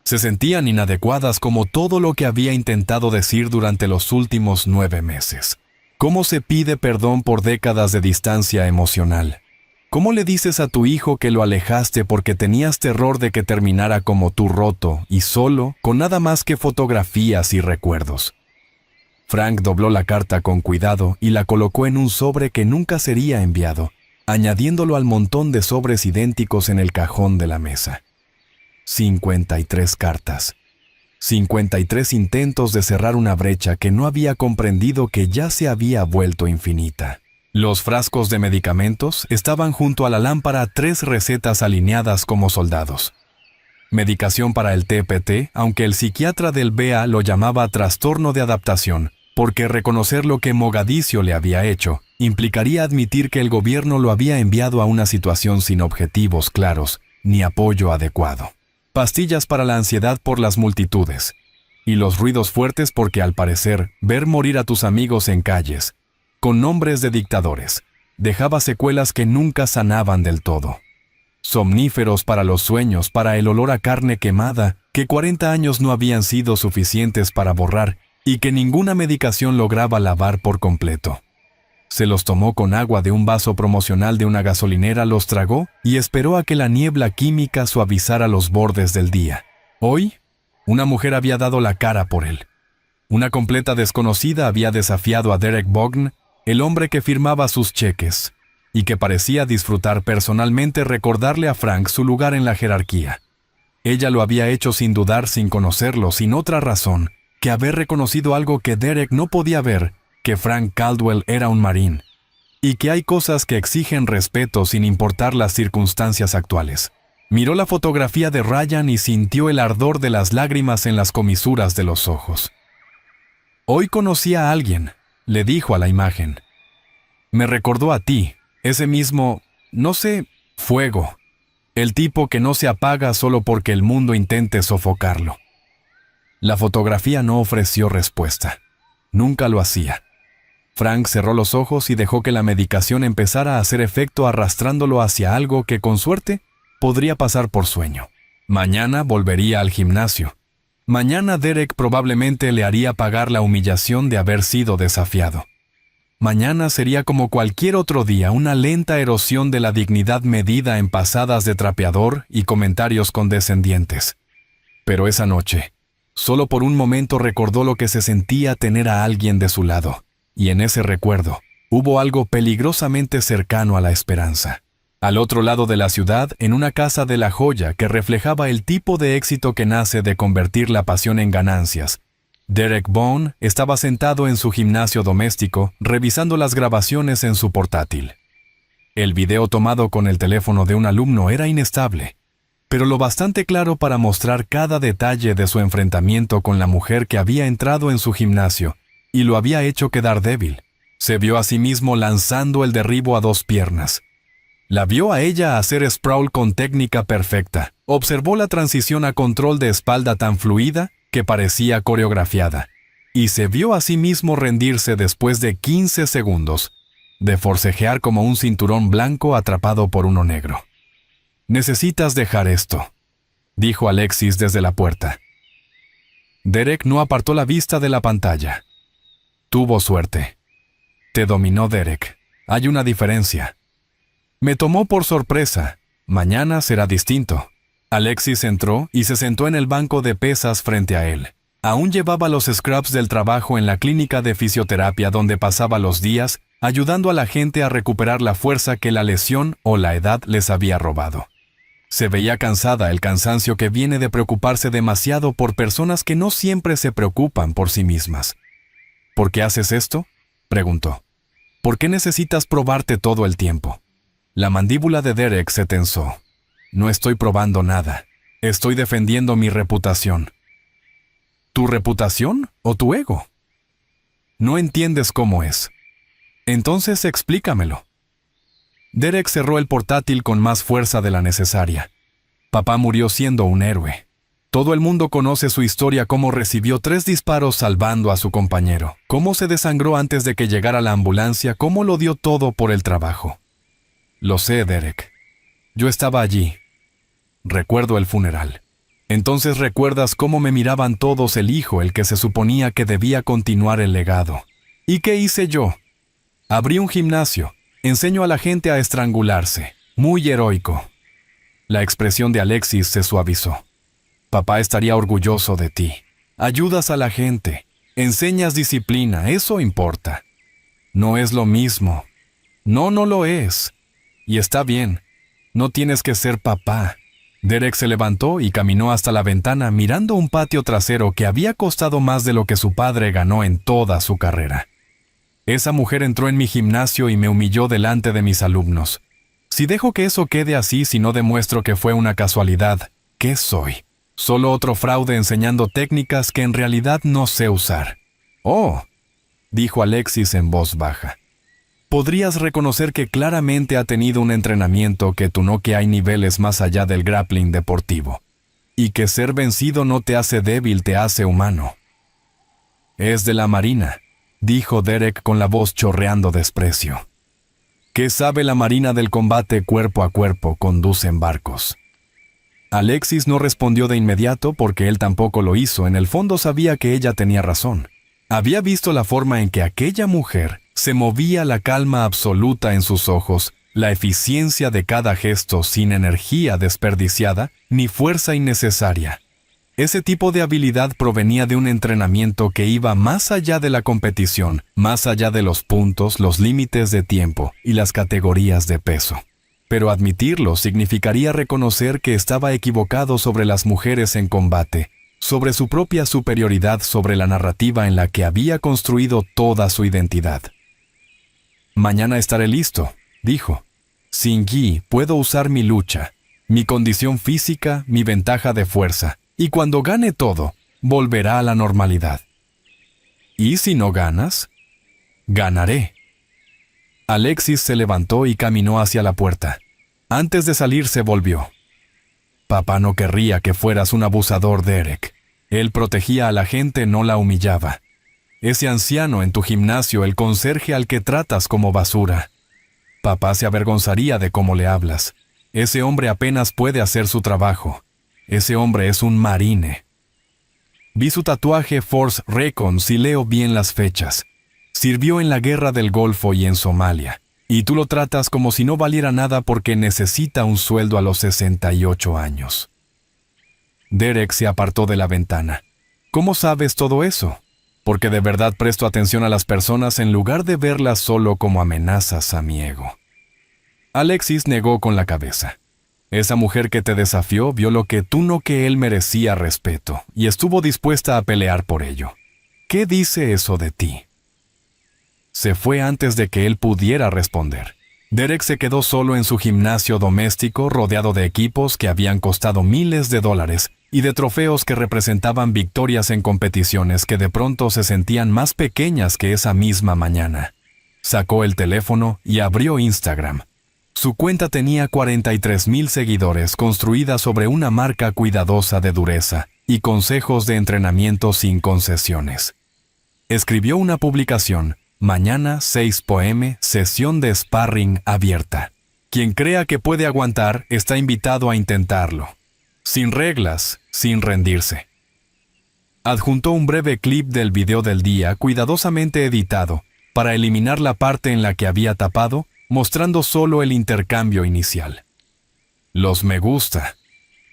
Se sentían inadecuadas como todo lo que había intentado decir durante los últimos 9 meses. ¿Cómo se pide perdón por décadas de distancia emocional? ¿Cómo le dices a tu hijo que lo alejaste porque tenías terror de que terminara como tú, roto y solo, con nada más que fotografías y recuerdos? Frank dobló la carta con cuidado y la colocó en un sobre que nunca sería enviado, añadiéndolo al montón de sobres idénticos en el cajón de la mesa. 53 cartas. 53 intentos de cerrar una brecha que no había comprendido que ya se había vuelto infinita. Los frascos de medicamentos estaban junto a la lámpara, 3 recetas alineadas como soldados. Medicación para el TPT, aunque el psiquiatra del BA lo llamaba trastorno de adaptación, porque reconocer lo que Mogadiscio le había hecho implicaría admitir que el gobierno lo había enviado a una situación sin objetivos claros ni apoyo adecuado. Pastillas para la ansiedad por las multitudes. Y los ruidos fuertes porque, al parecer, ver morir a tus amigos en calles, con nombres de dictadores, dejaba secuelas que nunca sanaban del todo. Somníferos para los sueños, para el olor a carne quemada, que 40 años no habían sido suficientes para borrar y que ninguna medicación lograba lavar por completo. Se los tomó con agua de un vaso promocional de una gasolinera, los tragó y esperó a que la niebla química suavizara los bordes del día. Hoy, una mujer había dado la cara por él. Una completa desconocida había desafiado a Derek Bogn, el hombre que firmaba sus cheques, y que parecía disfrutar personalmente recordarle a Frank su lugar en la jerarquía. Ella lo había hecho sin dudar, sin conocerlo, sin otra razón que haber reconocido algo que Derek no podía ver, que Frank Caldwell era un marín, y que hay cosas que exigen respeto sin importar las circunstancias actuales. Miró la fotografía de Ryan y sintió el ardor de las lágrimas en las comisuras de los ojos. «Hoy conocí a alguien», le dijo a la imagen. «Me recordó a ti, ese mismo, no sé, fuego. El tipo que no se apaga solo porque el mundo intente sofocarlo». La fotografía no ofreció respuesta. Nunca lo hacía. Frank cerró los ojos y dejó que la medicación empezara a hacer efecto arrastrándolo hacia algo que, con suerte, podría pasar por sueño. Mañana volvería al gimnasio. Mañana Derek probablemente le haría pagar la humillación de haber sido desafiado. Mañana sería como cualquier otro día, una lenta erosión de la dignidad medida en pasadas de trapeador y comentarios condescendientes. Pero esa noche, solo por un momento recordó lo que se sentía tener a alguien de su lado, y en ese recuerdo hubo algo peligrosamente cercano a la esperanza. Al otro lado de la ciudad, en una casa de La Joya que reflejaba el tipo de éxito que nace de convertir la pasión en ganancias, Derek Bone estaba sentado en su gimnasio doméstico, revisando las grabaciones en su portátil. El video tomado con el teléfono de un alumno era inestable, pero lo bastante claro para mostrar cada detalle de su enfrentamiento con la mujer que había entrado en su gimnasio y lo había hecho quedar débil. Se vio a sí mismo lanzando el derribo a 2 piernas. La vio a ella hacer sprawl con técnica perfecta. Observó la transición a control de espalda tan fluida que parecía coreografiada. Y se vio a sí mismo rendirse después de 15 segundos, de forcejear como un cinturón blanco atrapado por uno negro. «Necesitas dejar esto», dijo Alexis desde la puerta. Derek no apartó la vista de la pantalla. Tuvo suerte. Te dominó, Derek. Hay una diferencia. Me tomó por sorpresa. Mañana será distinto. Alexis entró y se sentó en el banco de pesas frente a él. Aún llevaba los scrubs del trabajo en la clínica de fisioterapia donde pasaba los días ayudando a la gente a recuperar la fuerza que la lesión o la edad les había robado. Se veía cansada, el cansancio que viene de preocuparse demasiado por personas que no siempre se preocupan por sí mismas. «¿Por qué haces esto?», preguntó. «¿Por qué necesitas probarte todo el tiempo?». La mandíbula de Derek se tensó. «No estoy probando nada. Estoy defendiendo mi reputación». «¿Tu reputación o tu ego?». «No entiendes cómo es». «Entonces explícamelo». Derek cerró el portátil con más fuerza de la necesaria. Papá murió siendo un héroe. Todo el mundo conoce su historia, cómo recibió 3 disparos salvando a su compañero, cómo se desangró antes de que llegara la ambulancia, cómo lo dio todo por el trabajo. Lo sé, Derek. Yo estaba allí. Recuerdo el funeral. Entonces recuerdas cómo me miraban todos, el hijo, el que se suponía que debía continuar el legado. ¿Y qué hice yo? Abrí un gimnasio. Enseño a la gente a estrangularse. Muy heroico. La expresión de Alexis se suavizó. Papá estaría orgulloso de ti. Ayudas a la gente. Enseñas disciplina. Eso importa. No es lo mismo. No lo es. Y está bien. No tienes que ser papá. Derek se levantó y caminó hasta la ventana mirando un patio trasero que había costado más de lo que su padre ganó en toda su carrera. Esa mujer entró en mi gimnasio y me humilló delante de mis alumnos. Si dejo que eso quede así, si no demuestro que fue una casualidad, ¿qué soy? Solo otro fraude enseñando técnicas que en realidad no sé usar. «Oh», dijo Alexis en voz baja. «Podrías reconocer que claramente ha tenido un entrenamiento, que tú no, que hay niveles más allá del grappling deportivo. Y que ser vencido no te hace débil, te hace humano». «Es de la Marina», dijo Derek con la voz chorreando desprecio. «¿Qué sabe la Marina del combate cuerpo a cuerpo? Conducen barcos». Alexis no respondió de inmediato porque él tampoco lo hizo. En el fondo sabía que ella tenía razón. Había visto la forma en que aquella mujer se movía, la calma absoluta en sus ojos, la eficiencia de cada gesto sin energía desperdiciada ni fuerza innecesaria. Ese tipo de habilidad provenía de un entrenamiento que iba más allá de la competición, más allá de los puntos, los límites de tiempo y las categorías de peso. Pero admitirlo significaría reconocer que estaba equivocado sobre las mujeres en combate, sobre su propia superioridad, sobre la narrativa en la que había construido toda su identidad. «Mañana estaré listo», dijo. «Sin Yi puedo usar mi lucha, mi condición física, mi ventaja de fuerza, y cuando gane todo, volverá a la normalidad. ¿Y si no ganas? Ganaré. Alexis se levantó y caminó hacia la puerta. Antes de salir se volvió. Papá no querría que fueras un abusador, Derek. Él protegía a la gente, no la humillaba. Ese anciano en tu gimnasio, el conserje al que tratas como basura. Papá se avergonzaría de cómo le hablas. Ese hombre apenas puede hacer su trabajo. Ese hombre es un marine. Vi su tatuaje Force Recon si leo bien las fechas. Sirvió en la guerra del Golfo y en Somalia. Y tú lo tratas como si no valiera nada porque necesita un sueldo a los 68 años. Derek se apartó de la ventana. ¿Cómo sabes todo eso? Porque de verdad presto atención a las personas en lugar de verlas solo como amenazas a mi ego. Alexis negó con la cabeza. Esa mujer que te desafió vio lo que tú no que él merecía respeto y estuvo dispuesta a pelear por ello. ¿Qué dice eso de ti? Se fue antes de que él pudiera responder. Derek se quedó solo en su gimnasio doméstico rodeado de equipos que habían costado miles de dólares y de trofeos que representaban victorias en competiciones que de pronto se sentían más pequeñas que esa misma mañana. Sacó el teléfono y abrió Instagram. Su cuenta tenía 43,000 seguidores construida sobre una marca cuidadosa de dureza y consejos de entrenamiento sin concesiones. Escribió una publicación: mañana 6 p.m. sesión de sparring abierta. Quien crea que puede aguantar está invitado a intentarlo. Sin reglas, sin rendirse. Adjuntó un breve clip del video del día cuidadosamente editado para eliminar la parte en la que había tapado, mostrando solo el intercambio inicial. Los me gusta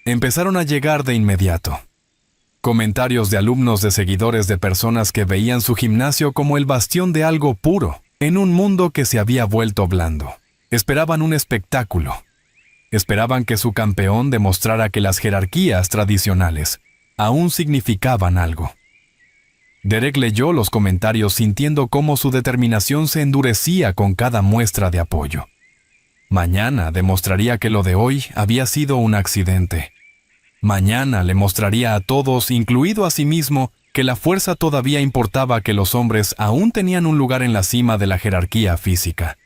empezaron a llegar de inmediato. Comentarios de alumnos, de seguidores, de personas que veían su gimnasio como el bastión de algo puro, en un mundo que se había vuelto blando. Esperaban un espectáculo. Esperaban que su campeón demostrara que las jerarquías tradicionales aún significaban algo. Derek leyó los comentarios sintiendo cómo su determinación se endurecía con cada muestra de apoyo. Mañana demostraría que lo de hoy había sido un accidente. Mañana le mostraría a todos, incluido a sí mismo, que la fuerza todavía importaba, que los hombres aún tenían un lugar en la cima de la jerarquía física.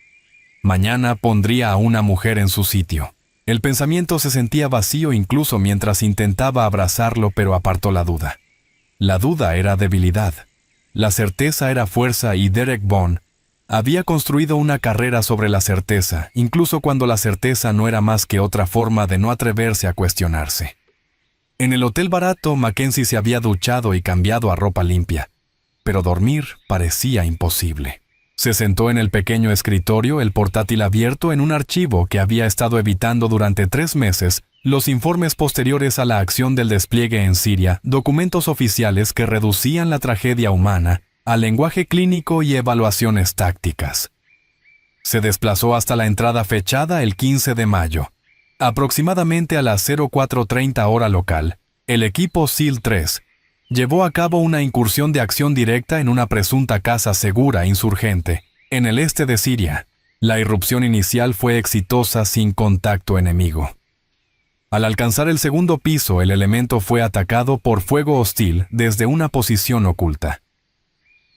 Mañana pondría a una mujer en su sitio. El pensamiento se sentía vacío incluso mientras intentaba abrazarlo, pero apartó la duda. La duda era debilidad. La certeza era fuerza y Derek Bond había construido una carrera sobre la certeza, incluso cuando la certeza no era más que otra forma de no atreverse a cuestionarse. En el hotel barato, Mackenzie se había duchado y cambiado a ropa limpia, pero dormir parecía imposible. Se sentó en el pequeño escritorio, el portátil abierto en un archivo que había estado evitando durante 3 meses, los informes posteriores a la acción del despliegue en Siria, documentos oficiales que reducían la tragedia humana a lenguaje clínico y evaluaciones tácticas. Se desplazó hasta la entrada fechada el 15 de mayo. Aproximadamente a las 04:30 hora local, el equipo SEAL 3 llevó a cabo una incursión de acción directa en una presunta casa segura insurgente en el este de Siria. La irrupción inicial fue exitosa sin contacto enemigo. Al alcanzar el segundo piso, el elemento fue atacado por fuego hostil desde una posición oculta.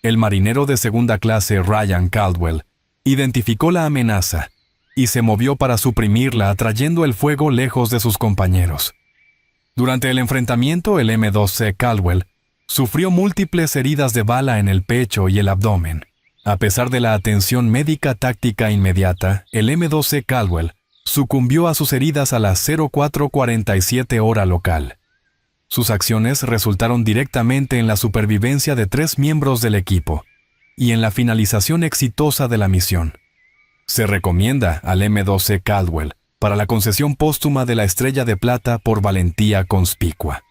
El marinero de segunda clase Ryan Caldwell identificó la amenaza y se movió para suprimirla, atrayendo el fuego lejos de sus compañeros. Durante el enfrentamiento, el M-12 Caldwell sufrió múltiples heridas de bala en el pecho y el abdomen. A pesar de la atención médica táctica inmediata, el M-12 Caldwell sucumbió a sus heridas a las 04:47 hora local. Sus acciones resultaron directamente en la supervivencia de 3 miembros del equipo y en la finalización exitosa de la misión. Se recomienda al M-12 Caldwell para la concesión póstuma de la Estrella de Plata por valentía conspicua.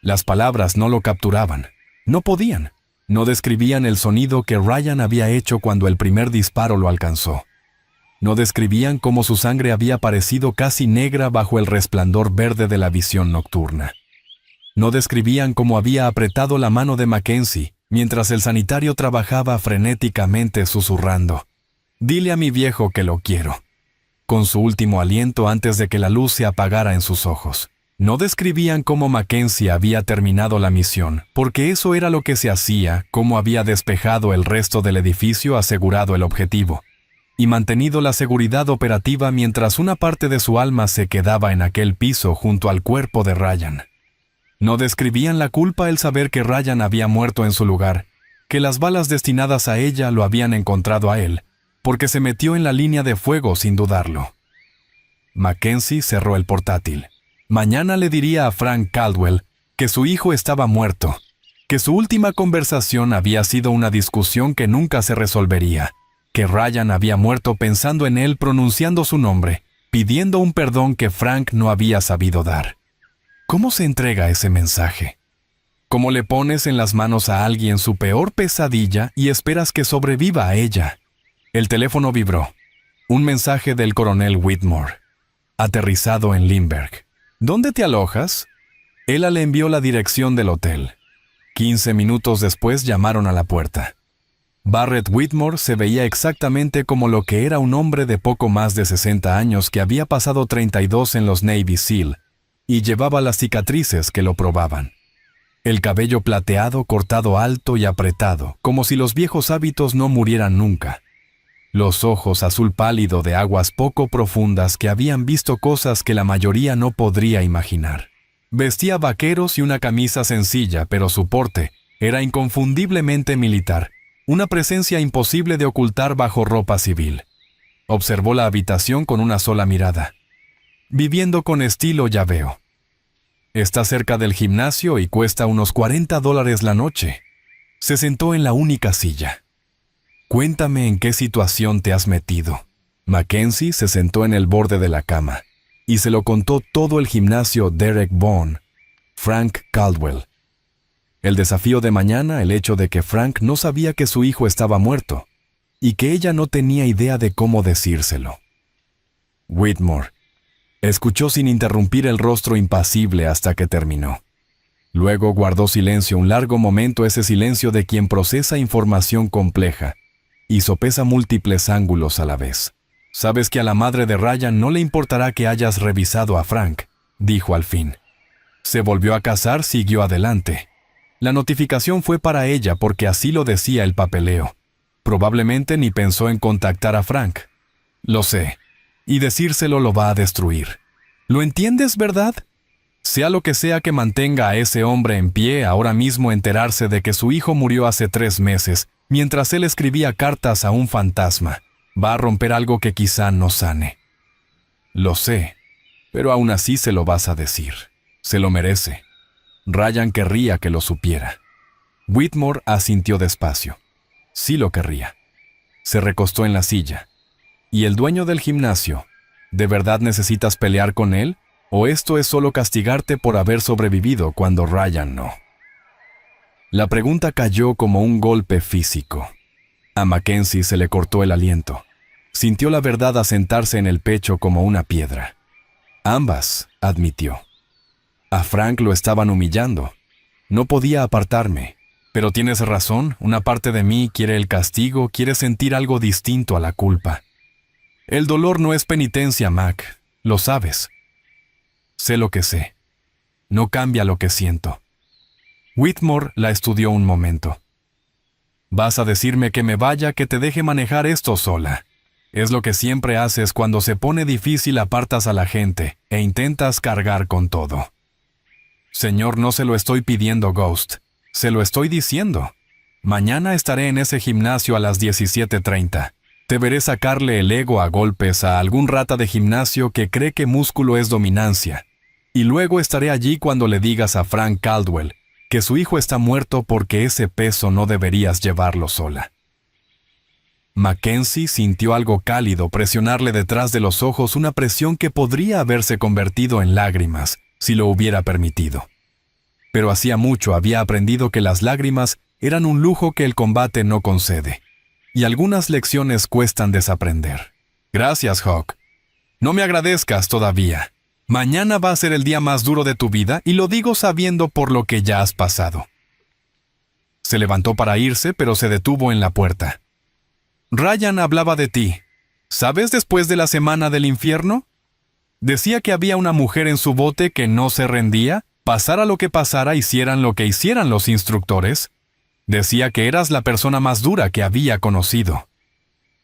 Las palabras no lo capturaban, no podían, no describían el sonido que Ryan había hecho cuando el primer disparo lo alcanzó. No describían cómo su sangre había parecido casi negra bajo el resplandor verde de la visión nocturna. No describían cómo había apretado la mano de Mackenzie mientras el sanitario trabajaba frenéticamente susurrando: «Dile a mi viejo que lo quiero». con su último aliento antes de que la luz se apagara en sus ojos. No describían cómo Mackenzie había terminado la misión, porque eso era lo que se hacía, cómo había despejado el resto del edificio, asegurado el objetivo, y mantenido la seguridad operativa mientras una parte de su alma se quedaba en aquel piso junto al cuerpo de Ryan. No describían la culpa el saber que Ryan había muerto en su lugar, que las balas destinadas a ella lo habían encontrado a él, porque se metió en la línea de fuego sin dudarlo. Mackenzie cerró el portátil. Mañana le diría a Frank Caldwell que su hijo estaba muerto, que su última conversación había sido una discusión que nunca se resolvería, que Ryan había muerto pensando en él, pronunciando su nombre, pidiendo un perdón que Frank no había sabido dar. ¿Cómo se entrega ese mensaje? ¿Cómo le pones en las manos a alguien su peor pesadilla y esperas que sobreviva a ella? El teléfono vibró. Un mensaje del coronel Whitmore, aterrizado en Lindbergh. ¿Dónde te alojas? Ella le envió la dirección del hotel. 15 minutos después llamaron a la puerta. Barrett Whitmore se veía exactamente como lo que era un hombre de poco más de 60 años que había pasado 32 en los Navy SEAL y llevaba las cicatrices que lo probaban. El cabello plateado cortado alto y apretado, como si los viejos hábitos no murieran nunca. Los ojos azul pálido de aguas poco profundas que habían visto cosas que la mayoría no podría imaginar. Vestía vaqueros y una camisa sencilla, pero su porte era inconfundiblemente militar, una presencia imposible de ocultar bajo ropa civil. Observó la habitación con una sola mirada. Viviendo con estilo, ya veo. Está cerca del gimnasio y cuesta unos $40 la noche. Se sentó en la única silla. Cuéntame en qué situación te has metido. Mackenzie se sentó en el borde de la cama y se lo contó todo el gimnasio Derek Vaughan, Frank Caldwell. El desafío de mañana, el hecho de que Frank no sabía que su hijo estaba muerto y que ella no tenía idea de cómo decírselo. Whitmore escuchó sin interrumpir el rostro impasible hasta que terminó. Luego guardó silencio un largo momento, ese silencio de quien procesa información compleja y sopesa múltiples ángulos a la vez. «Sabes que a la madre de Ryan no le importará que hayas revisado a Frank», dijo al fin. Se volvió a casar, siguió adelante. La notificación fue para ella porque así lo decía el papeleo. Probablemente ni pensó en contactar a Frank. Lo sé, y decírselo lo va a destruir. ¿Lo entiendes, verdad? Sea lo que sea que mantenga a ese hombre en pie, ahora mismo enterarse de que su hijo murió hace 3 meses, mientras él escribía cartas a un fantasma, va a romper algo que quizá no sane. Lo sé, pero aún así se lo vas a decir. Se lo merece. Ryan querría que lo supiera. Whitmore asintió despacio. Sí lo querría. Se recostó en la silla. ¿Y el dueño del gimnasio? ¿De verdad necesitas pelear con él? ¿O esto es solo castigarte por haber sobrevivido cuando Ryan no? La pregunta cayó como un golpe físico. A Mackenzie se le cortó el aliento. Sintió la verdad asentarse en el pecho como una piedra. Ambas, admitió. A Frank lo estaban humillando. No podía apartarme. Pero tienes razón, una parte de mí quiere el castigo, quiere sentir algo distinto a la culpa. El dolor no es penitencia, Mac. Lo sabes. Sé lo que sé. No cambia lo que siento. Whitmore la estudió un momento. Vas a decirme que me vaya, que te deje manejar esto sola. Es lo que siempre haces cuando se pone difícil, apartas a la gente e intentas cargar con todo. Señor, no se lo estoy pidiendo, Ghost. Se lo estoy diciendo. Mañana estaré en ese gimnasio a las 17:30. Te veré sacarle el ego a golpes a algún rata de gimnasio que cree que músculo es dominancia. Y luego estaré allí cuando le digas a Frank Caldwell que su hijo está muerto porque ese peso no deberías llevarlo sola. Mackenzie sintió algo cálido presionarle detrás de los ojos, una presión que podría haberse convertido en lágrimas si lo hubiera permitido. Pero hacía mucho había aprendido que las lágrimas eran un lujo que el combate no concede, y algunas lecciones cuestan desaprender. Gracias, Hawk. No me agradezcas todavía. Mañana va a ser el día más duro de tu vida y lo digo sabiendo por lo que ya has pasado. Se levantó para irse, pero se detuvo en la puerta. Ryan hablaba de ti. ¿Sabes después de la semana del infierno? Decía que había una mujer en su bote que no se rendía, pasara lo que pasara, hicieran lo que hicieran los instructores. Decía que eras la persona más dura que había conocido.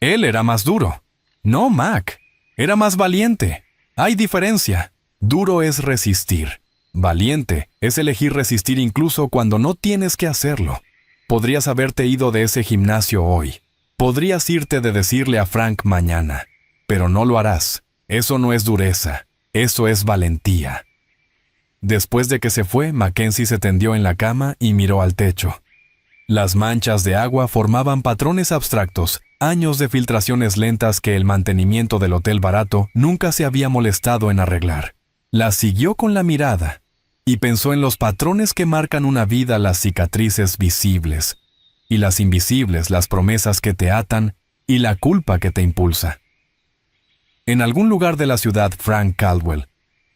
Él era más duro. No, Mac. Era más valiente. Hay diferencia. Duro es resistir. Valiente es elegir resistir incluso cuando no tienes que hacerlo. Podrías haberte ido de ese gimnasio hoy. Podrías irte de decirle a Frank mañana. Pero no lo harás. Eso no es dureza. Eso es valentía. Después de que se fue, Mackenzie se tendió en la cama y miró al techo. Las manchas de agua formaban patrones abstractos, años de filtraciones lentas que el mantenimiento del hotel barato nunca se había molestado en arreglar. Las siguió con la mirada y pensó en los patrones que marcan una vida, las cicatrices visibles, y las invisibles, las promesas que te atan y la culpa que te impulsa. En algún lugar de la ciudad, Frank Caldwell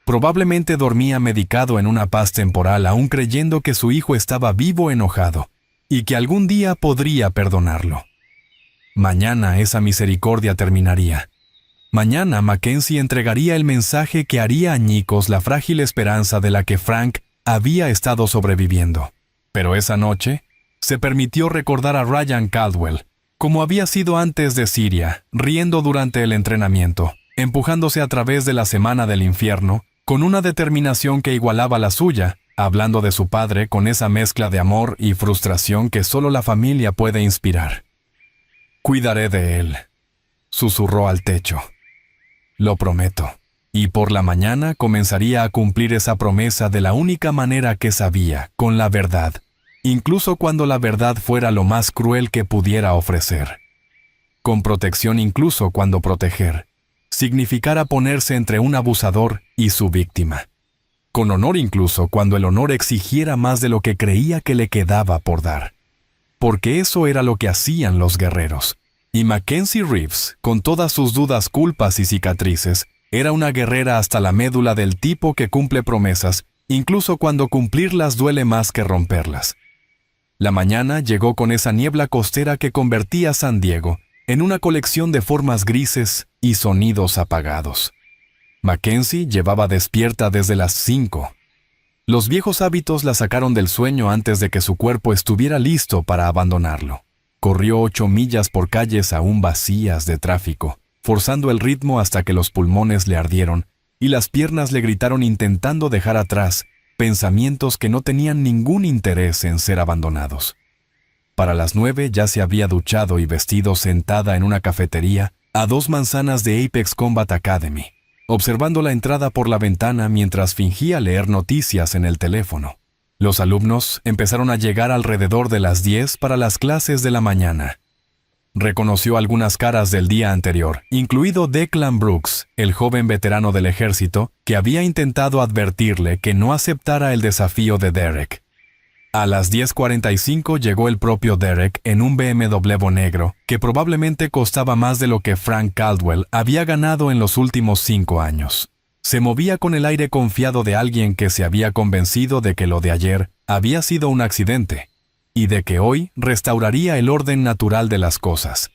probablemente dormía medicado en una paz temporal, aún creyendo que su hijo estaba vivo enojado y que algún día podría perdonarlo. Mañana esa misericordia terminaría. Mañana Mackenzie entregaría el mensaje que haría añicos la frágil esperanza de la que Frank había estado sobreviviendo. Pero esa noche se permitió recordar a Ryan Caldwell, como había sido antes de Siria, riendo durante el entrenamiento, empujándose a través de la semana del infierno, con una determinación que igualaba la suya, hablando de su padre con esa mezcla de amor y frustración que solo la familia puede inspirar. «Cuidaré de él», susurró al techo. «Lo prometo». Y por la mañana comenzaría a cumplir esa promesa de la única manera que sabía, con la verdad, incluso cuando la verdad fuera lo más cruel que pudiera ofrecer. Con protección incluso cuando proteger significara ponerse entre un abusador y su víctima. Con honor incluso cuando el honor exigiera más de lo que creía que le quedaba por dar. Porque eso era lo que hacían los guerreros. Y Mackenzie Reeves, con todas sus dudas, culpas y cicatrices, era una guerrera hasta la médula, del tipo que cumple promesas, incluso cuando cumplirlas duele más que romperlas. La mañana llegó con esa niebla costera que convertía San Diego en una colección de formas grises y sonidos apagados. Mackenzie llevaba despierta desde las 5. Los viejos hábitos la sacaron del sueño antes de que su cuerpo estuviera listo para abandonarlo. Corrió 8 millas por calles aún vacías de tráfico, forzando el ritmo hasta que los pulmones le ardieron y las piernas le gritaron, intentando dejar atrás pensamientos que no tenían ningún interés en ser abandonados. Para las 9 ya se había duchado y vestido, sentada en una cafetería a 2 manzanas de Apex Combat Academy, observando la entrada por la ventana mientras fingía leer noticias en el teléfono. Los alumnos empezaron a llegar alrededor de las 10 para las clases de la mañana. Reconoció algunas caras del día anterior, incluido Declan Brooks, el joven veterano del ejército, que había intentado advertirle que no aceptara el desafío de Derek. A las 10:45 llegó el propio Derek en un BMW negro, que probablemente costaba más de lo que Frank Caldwell había ganado en los últimos 5 años. Se movía con el aire confiado de alguien que se había convencido de que lo de ayer había sido un accidente, y de que hoy restauraría el orden natural de las cosas.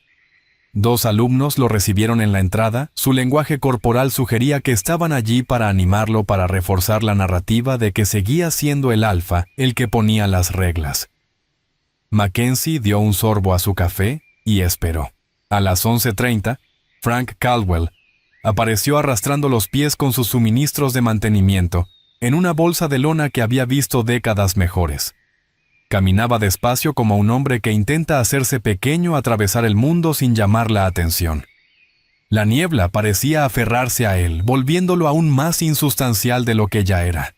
2 alumnos lo recibieron en la entrada. Su lenguaje corporal sugería que estaban allí para animarlo, para reforzar la narrativa de que seguía siendo el alfa el que ponía las reglas. Mackenzie dio un sorbo a su café y esperó. A las 11:30, Frank Caldwell apareció arrastrando los pies con sus suministros de mantenimiento en una bolsa de lona que había visto décadas mejores. Caminaba despacio, como un hombre que intenta hacerse pequeño, atravesar el mundo sin llamar la atención. La niebla parecía aferrarse a él, volviéndolo aún más insustancial de lo que ya era.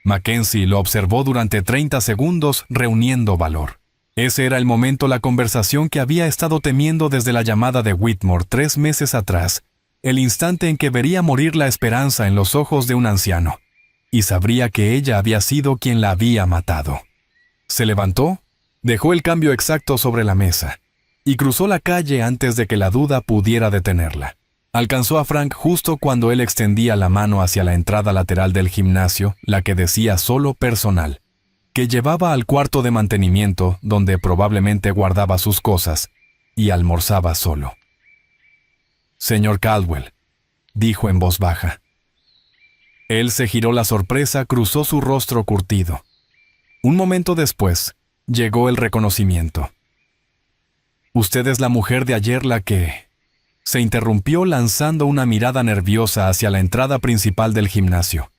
Mackenzie lo observó durante 30 segundos, reuniendo valor. Ese era el momento, la conversación que había estado temiendo desde la llamada de Whitmore 3 meses atrás, el instante en que vería morir la esperanza en los ojos de un anciano, y sabría que ella había sido quien la había matado. Se levantó, dejó el cambio exacto sobre la mesa y cruzó la calle antes de que la duda pudiera detenerla. Alcanzó a Frank justo cuando él extendía la mano hacia la entrada lateral del gimnasio, la que decía solo personal, que llevaba al cuarto de mantenimiento donde probablemente guardaba sus cosas y almorzaba solo. Señor Caldwell, dijo en voz baja. Él se giró. La sorpresa cruzó su rostro curtido. Un momento después, llegó el reconocimiento. Usted es la mujer de ayer la que... Se interrumpió lanzando una mirada nerviosa hacia la entrada principal del gimnasio.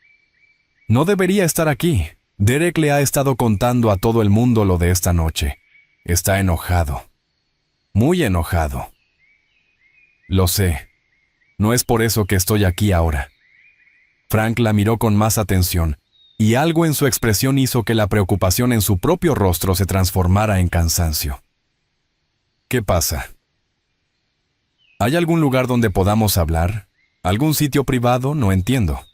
No debería estar aquí. Derek le ha estado contando a todo el mundo lo de esta noche. Está enojado. Muy enojado. Lo sé. No es por eso que estoy aquí ahora. Frank la miró con más atención, y algo en su expresión hizo que la preocupación en su propio rostro se transformara en cansancio. ¿Qué pasa? ¿Hay algún lugar donde podamos hablar? ¿Algún sitio privado? No entiendo.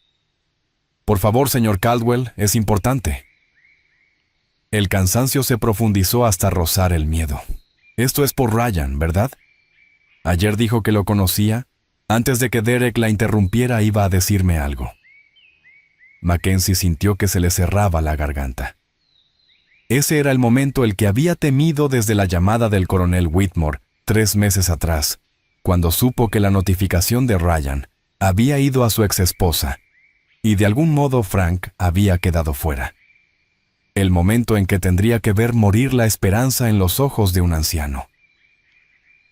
Por favor, señor Caldwell, es importante. El cansancio se profundizó hasta rozar el miedo. Esto es por Ryan, ¿verdad? Ayer dijo que lo conocía. Antes de que Derek la interrumpiera, iba a decirme algo. Mackenzie sintió que se le cerraba la garganta. Ese era el momento el que había temido desde la llamada del coronel Whitmore 3 meses atrás, cuando supo que la notificación de Ryan había ido a su exesposa, y de algún modo Frank había quedado fuera. El momento en que tendría que ver morir la esperanza en los ojos de un anciano.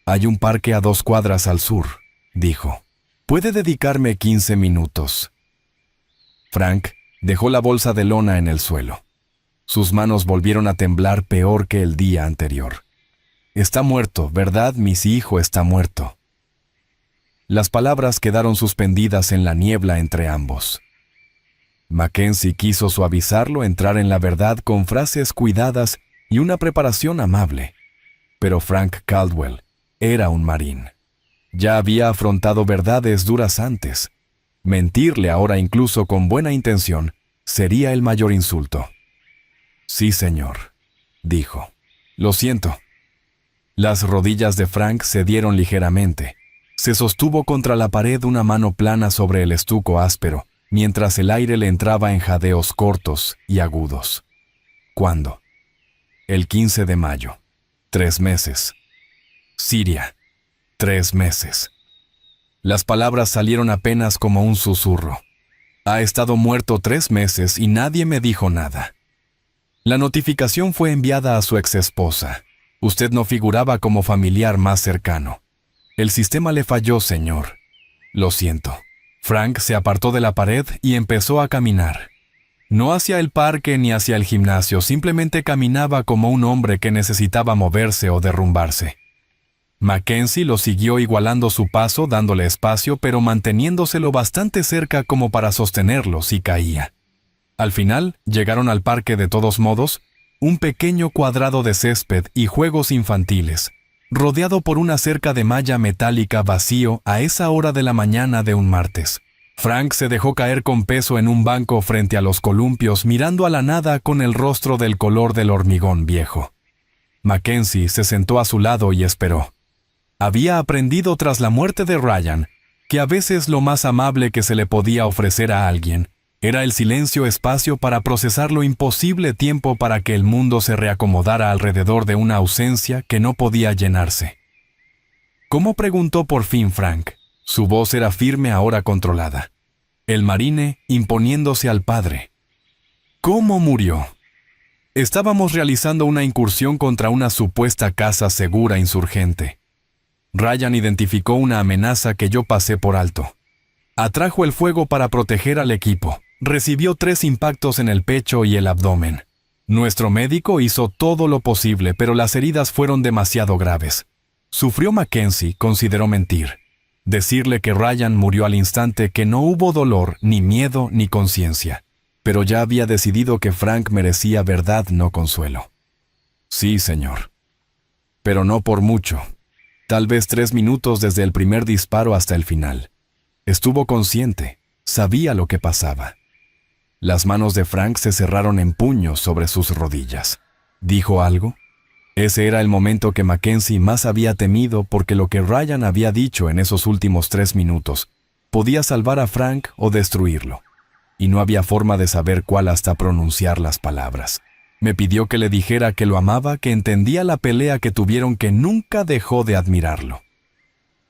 Hay un parque a 2 cuadras al sur, dijo. ¿Puede dedicarme 15 minutos? Frank dejó la bolsa de lona en el suelo. Sus manos volvieron a temblar peor que el día anterior. Está muerto, ¿verdad? Mi hijo está muerto. Las palabras quedaron suspendidas en la niebla entre ambos. Mackenzie quiso suavizarlo, entrar en la verdad con frases cuidadas y una preparación amable. Pero Frank Caldwell era un marín. Ya había afrontado verdades duras antes. Mentirle ahora, incluso con buena intención, sería el mayor insulto. Sí, señor, dijo. Lo siento. Las rodillas de Frank cedieron ligeramente. Se sostuvo contra la pared, una mano plana sobre el estuco áspero, mientras el aire le entraba en jadeos cortos y agudos. ¿Cuándo? El 15 de mayo. 3 meses. Siria. 3 meses. Las palabras salieron apenas como un susurro. Ha estado muerto 3 meses y nadie me dijo nada. La notificación fue enviada a su exesposa. Usted no figuraba como familiar más cercano. El sistema le falló, señor. Lo siento. Frank se apartó de la pared y empezó a caminar. No hacia el parque ni hacia el gimnasio, simplemente caminaba como un hombre que necesitaba moverse o derrumbarse. Mackenzie lo siguió igualando su paso, dándole espacio, pero manteniéndoselo bastante cerca como para sostenerlo si caía. Al final, llegaron al parque de todos modos, un pequeño cuadrado de césped y juegos infantiles, rodeado por una cerca de malla metálica vacío a esa hora de la mañana de un martes. Frank se dejó caer con peso en un banco frente a los columpios, mirando a la nada con el rostro del color del hormigón viejo. Mackenzie se sentó a su lado y esperó. Había aprendido tras la muerte de Ryan que a veces lo más amable que se le podía ofrecer a alguien era el silencio-espacio para procesar lo imposible, tiempo para que el mundo se reacomodara alrededor de una ausencia que no podía llenarse. ¿Cómo?, preguntó por fin Frank. Su voz era firme, ahora controlada. El marine imponiéndose al padre. ¿Cómo murió? Estábamos realizando una incursión contra una supuesta casa segura insurgente. Ryan identificó una amenaza que yo pasé por alto. Atrajo el fuego para proteger al equipo. Recibió 3 impactos en el pecho y el abdomen. Nuestro médico hizo todo lo posible, pero las heridas fueron demasiado graves. Sufrió. Mackenzie consideró mentir. Decirle que Ryan murió al instante, que no hubo dolor, ni miedo, ni conciencia. Pero ya había decidido que Frank merecía verdad, no consuelo. Sí, señor. Pero no por mucho. Tal vez 3 minutos desde el primer disparo hasta el final. Estuvo consciente, sabía lo que pasaba. Las manos de Frank se cerraron en puños sobre sus rodillas. ¿Dijo algo? Ese era el momento que Mackenzie más había temido, porque lo que Ryan había dicho en esos últimos 3 minutos podía salvar a Frank o destruirlo. Y no había forma de saber cuál hasta pronunciar las palabras. Me pidió que le dijera que lo amaba, que entendía la pelea que tuvieron, que nunca dejó de admirarlo.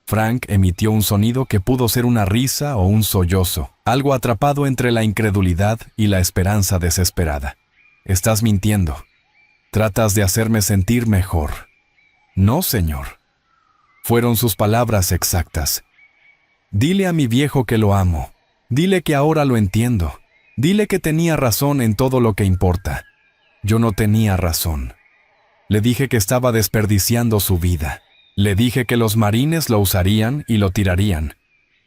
Frank emitió un sonido que pudo ser una risa o un sollozo, algo atrapado entre la incredulidad y la esperanza desesperada. Estás mintiendo. Tratas de hacerme sentir mejor. No, señor. Fueron sus palabras exactas. Dile a mi viejo que lo amo. Dile que ahora lo entiendo. Dile que tenía razón en todo lo que importa. Yo no tenía razón. Le dije que estaba desperdiciando su vida. Le dije que los marines lo usarían y lo tirarían.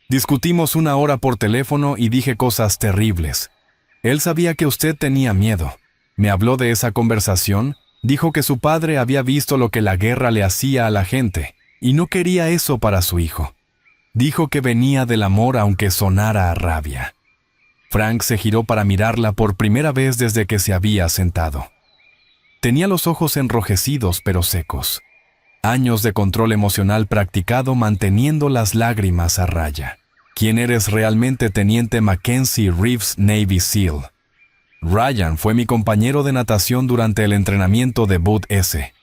Discutimos 1 hora por teléfono y dije cosas terribles. Él sabía que usted tenía miedo. Me habló de esa conversación, dijo que su padre había visto lo que la guerra le hacía a la gente y no quería eso para su hijo. Dijo que venía del amor aunque sonara a rabia. Frank se giró para mirarla por primera vez desde que se había sentado. Tenía los ojos enrojecidos pero secos. Años de control emocional practicado manteniendo las lágrimas a raya. ¿Quién eres realmente, teniente Mackenzie Reeves, Navy SEAL? Ryan fue mi compañero de natación durante el entrenamiento de Boot S.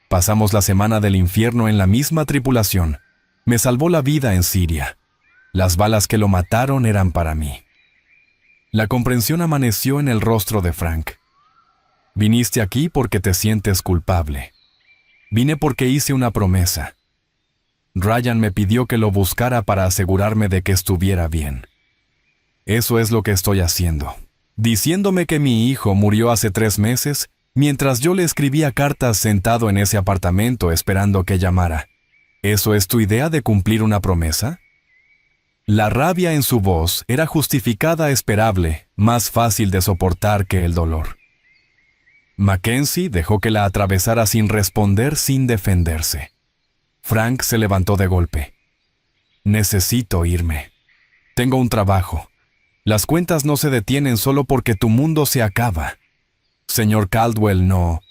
Pasamos la semana del infierno en la misma tripulación. Me salvó la vida en Siria. Las balas que lo mataron eran para mí. La comprensión amaneció en el rostro de Frank. Viniste aquí porque te sientes culpable. Vine porque hice una promesa. Ryan me pidió que lo buscara para asegurarme de que estuviera bien. Eso es lo que estoy haciendo. Diciéndome que mi hijo murió hace 3 meses, mientras yo le escribía cartas sentado en ese apartamento esperando que llamara. ¿Eso es tu idea de cumplir una promesa? La rabia en su voz era justificada, esperable, más fácil de soportar que el dolor. Mackenzie dejó que la atravesara sin responder, sin defenderse. Frank se levantó de golpe. Necesito irme. Tengo un trabajo. Las cuentas no se detienen solo porque tu mundo se acaba. Señor Caldwell, no.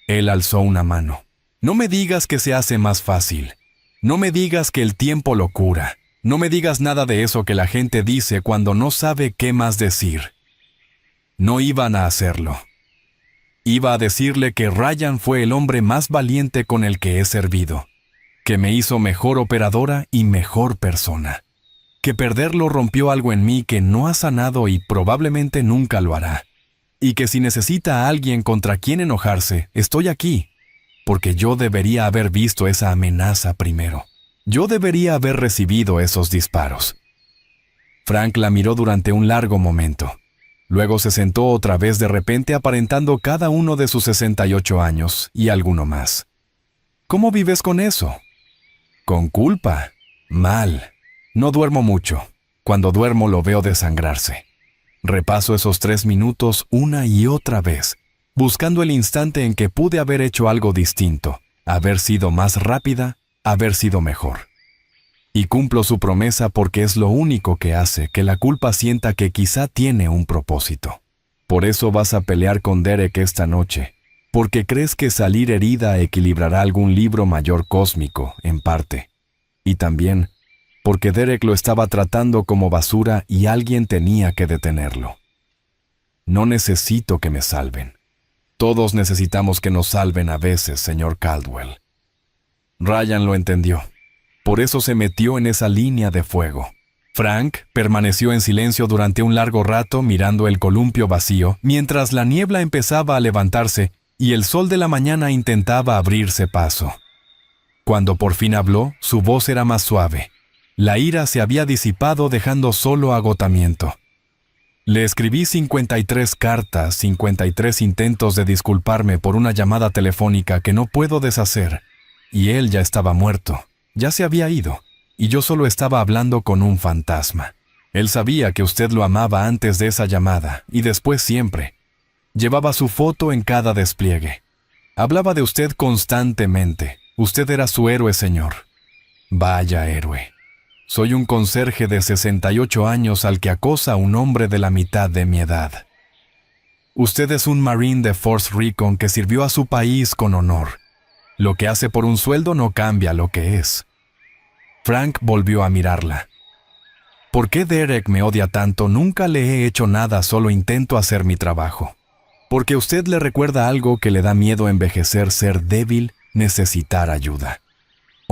Él alzó una mano. No me digas que se hace más fácil. No me digas que el tiempo lo cura. No me digas nada de eso que la gente dice cuando no sabe qué más decir. No iban a hacerlo. Iba a decirle que Ryan fue el hombre más valiente con el que he servido, que me hizo mejor operadora y mejor persona, que perderlo rompió algo en mí que no ha sanado y probablemente nunca lo hará, y que si necesita a alguien contra quien enojarse, estoy aquí, porque yo debería haber visto esa amenaza primero. Yo debería haber recibido esos disparos. Frank la miró durante un largo momento. Luego se sentó otra vez de repente aparentando cada uno de sus 68 años y alguno más. ¿Cómo vives con eso? Con culpa. Mal. No duermo mucho. Cuando duermo lo veo desangrarse. Repaso esos 3 minutos una y otra vez, buscando el instante en que pude haber hecho algo distinto, haber sido más rápida, haber sido mejor. Y cumplo su promesa porque es lo único que hace que la culpa sienta que quizá tiene un propósito. Por eso vas a pelear con Derek esta noche, porque crees que salir herida equilibrará algún libro mayor cósmico, en parte. Y también porque Derek lo estaba tratando como basura y alguien tenía que detenerlo. No necesito que me salven. Todos necesitamos que nos salven a veces, señor Caldwell. Ryan lo entendió. Por eso se metió en esa línea de fuego. Frank permaneció en silencio durante un largo rato mirando el columpio vacío, mientras la niebla empezaba a levantarse y el sol de la mañana intentaba abrirse paso. Cuando por fin habló, su voz era más suave. La ira se había disipado dejando solo agotamiento. Le escribí 53 cartas, 53 intentos de disculparme por una llamada telefónica que no puedo deshacer, y él ya estaba muerto. Ya se había ido, y yo solo estaba hablando con un fantasma. Él sabía que usted lo amaba antes de esa llamada, y después siempre. Llevaba su foto en cada despliegue. Hablaba de usted constantemente. Usted era su héroe, señor. Vaya héroe. Soy un conserje de 68 años al que acosa a un hombre de la mitad de mi edad. Usted es un marine de Force Recon que sirvió a su país con honor. Lo que hace por un sueldo no cambia lo que es. Frank volvió a mirarla. ¿Por qué Derek me odia tanto? Nunca le he hecho nada, solo intento hacer mi trabajo. Porque usted le recuerda algo que le da miedo envejecer, ser débil, necesitar ayuda.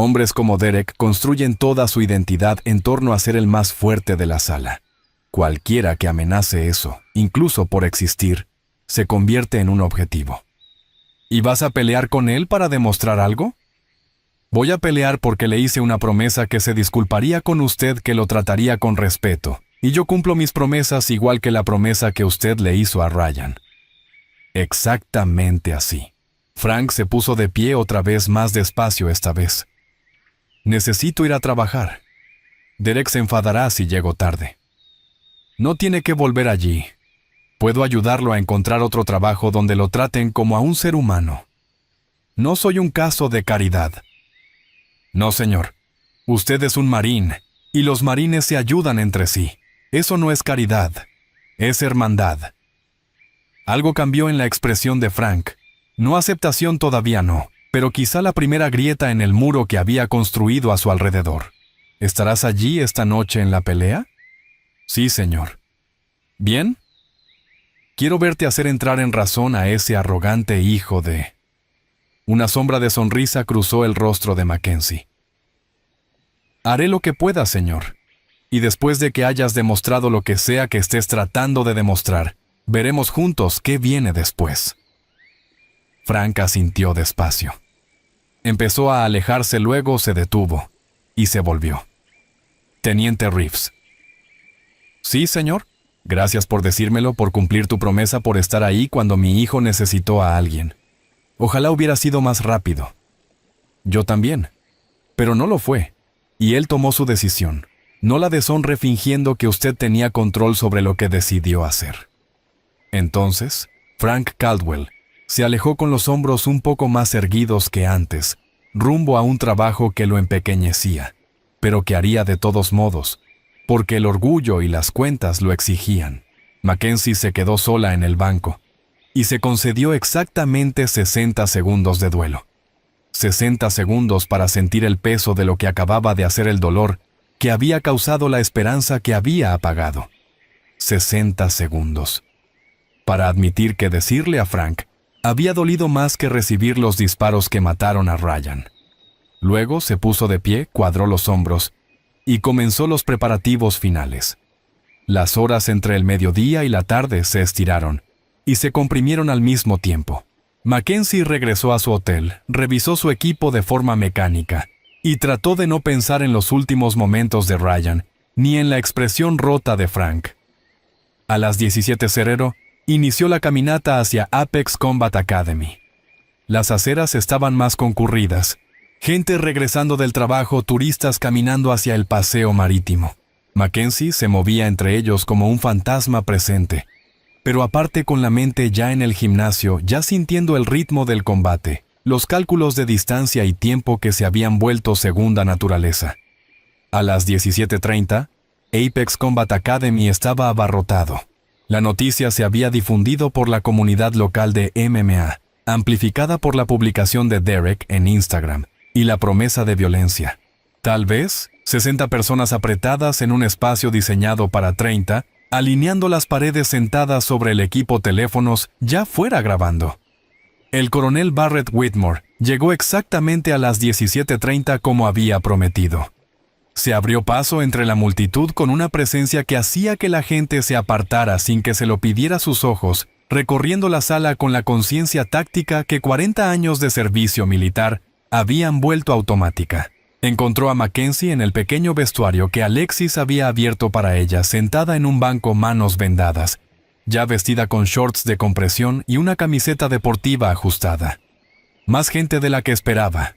Hombres como Derek construyen toda su identidad en torno a ser el más fuerte de la sala. Cualquiera que amenace eso, incluso por existir, se convierte en un objetivo. ¿Y vas a pelear con él para demostrar algo? Voy a pelear porque le hice una promesa que se disculparía con usted, que lo trataría con respeto, y yo cumplo mis promesas igual que la promesa que usted le hizo a Ryan. Exactamente así. Frank se puso de pie otra vez, más despacio esta vez. Necesito ir a trabajar. Derek se enfadará si llego tarde. No tiene que volver allí. Puedo ayudarlo a encontrar otro trabajo donde lo traten como a un ser humano. No soy un caso de caridad. No, señor. Usted es un marín, y los marines se ayudan entre sí. Eso no es caridad, es hermandad. Algo cambió en la expresión de Frank. No aceptación todavía no, pero quizá la primera grieta en el muro que había construido a su alrededor. ¿Estarás allí esta noche en la pelea? Sí, señor. ¿Bien? Quiero verte hacer entrar en razón a ese arrogante hijo de... Una sombra de sonrisa cruzó el rostro de Mackenzie. Haré lo que pueda, señor. Y después de que hayas demostrado lo que sea que estés tratando de demostrar, veremos juntos qué viene después. Frank asintió despacio. Empezó a alejarse, luego se detuvo y se volvió. Teniente Reeves. Sí, señor. Gracias por decírmelo, por cumplir tu promesa, por estar ahí cuando mi hijo necesitó a alguien. Ojalá hubiera sido más rápido. Yo también. Pero no lo fue. Y él tomó su decisión. No la deshonre fingiendo que usted tenía control sobre lo que decidió hacer. Entonces, Frank Caldwell se alejó con los hombros un poco más erguidos que antes, rumbo a un trabajo que lo empequeñecía, pero que haría de todos modos, porque el orgullo y las cuentas lo exigían. Mackenzie se quedó sola en el banco y se concedió exactamente 60 segundos de duelo. 60 segundos para sentir el peso de lo que acababa de hacer, el dolor que había causado la esperanza que había apagado. 60 segundos. Para admitir que decirle a Frank había dolido más que recibir los disparos que mataron a Ryan. Luego se puso de pie, cuadró los hombros y comenzó los preparativos finales. Las horas entre el mediodía y la tarde se estiraron y se comprimieron al mismo tiempo. Mackenzie regresó a su hotel, revisó su equipo de forma mecánica y trató de no pensar en los últimos momentos de Ryan ni en la expresión rota de Frank. A las 17:00 inició la caminata hacia Apex Combat Academy. Las aceras estaban más concurridas, gente regresando del trabajo, turistas caminando hacia el paseo marítimo. Mackenzie se movía entre ellos como un fantasma presente, pero aparte con la mente ya en el gimnasio, ya sintiendo el ritmo del combate, los cálculos de distancia y tiempo que se habían vuelto segunda naturaleza. A las 17:30, Apex Combat Academy estaba abarrotado. La noticia se había difundido por la comunidad local de MMA, amplificada por la publicación de Derek en Instagram y la promesa de violencia. Tal vez 60 personas apretadas en un espacio diseñado para 30, alineando las paredes, sentadas sobre el equipo teléfonos, ya fuera grabando. El coronel Barrett Whitmore llegó exactamente a las 17:30 como había prometido. Se abrió paso entre la multitud con una presencia que hacía que la gente se apartara sin que se lo pidiera sus ojos, recorriendo la sala con la conciencia táctica que 40 años de servicio militar habían vuelto automática. Encontró a Mackenzie en el pequeño vestuario que Alexis había abierto para ella, sentada en un banco, manos vendadas, ya vestida con shorts de compresión y una camiseta deportiva ajustada. «Más gente de la que esperaba»,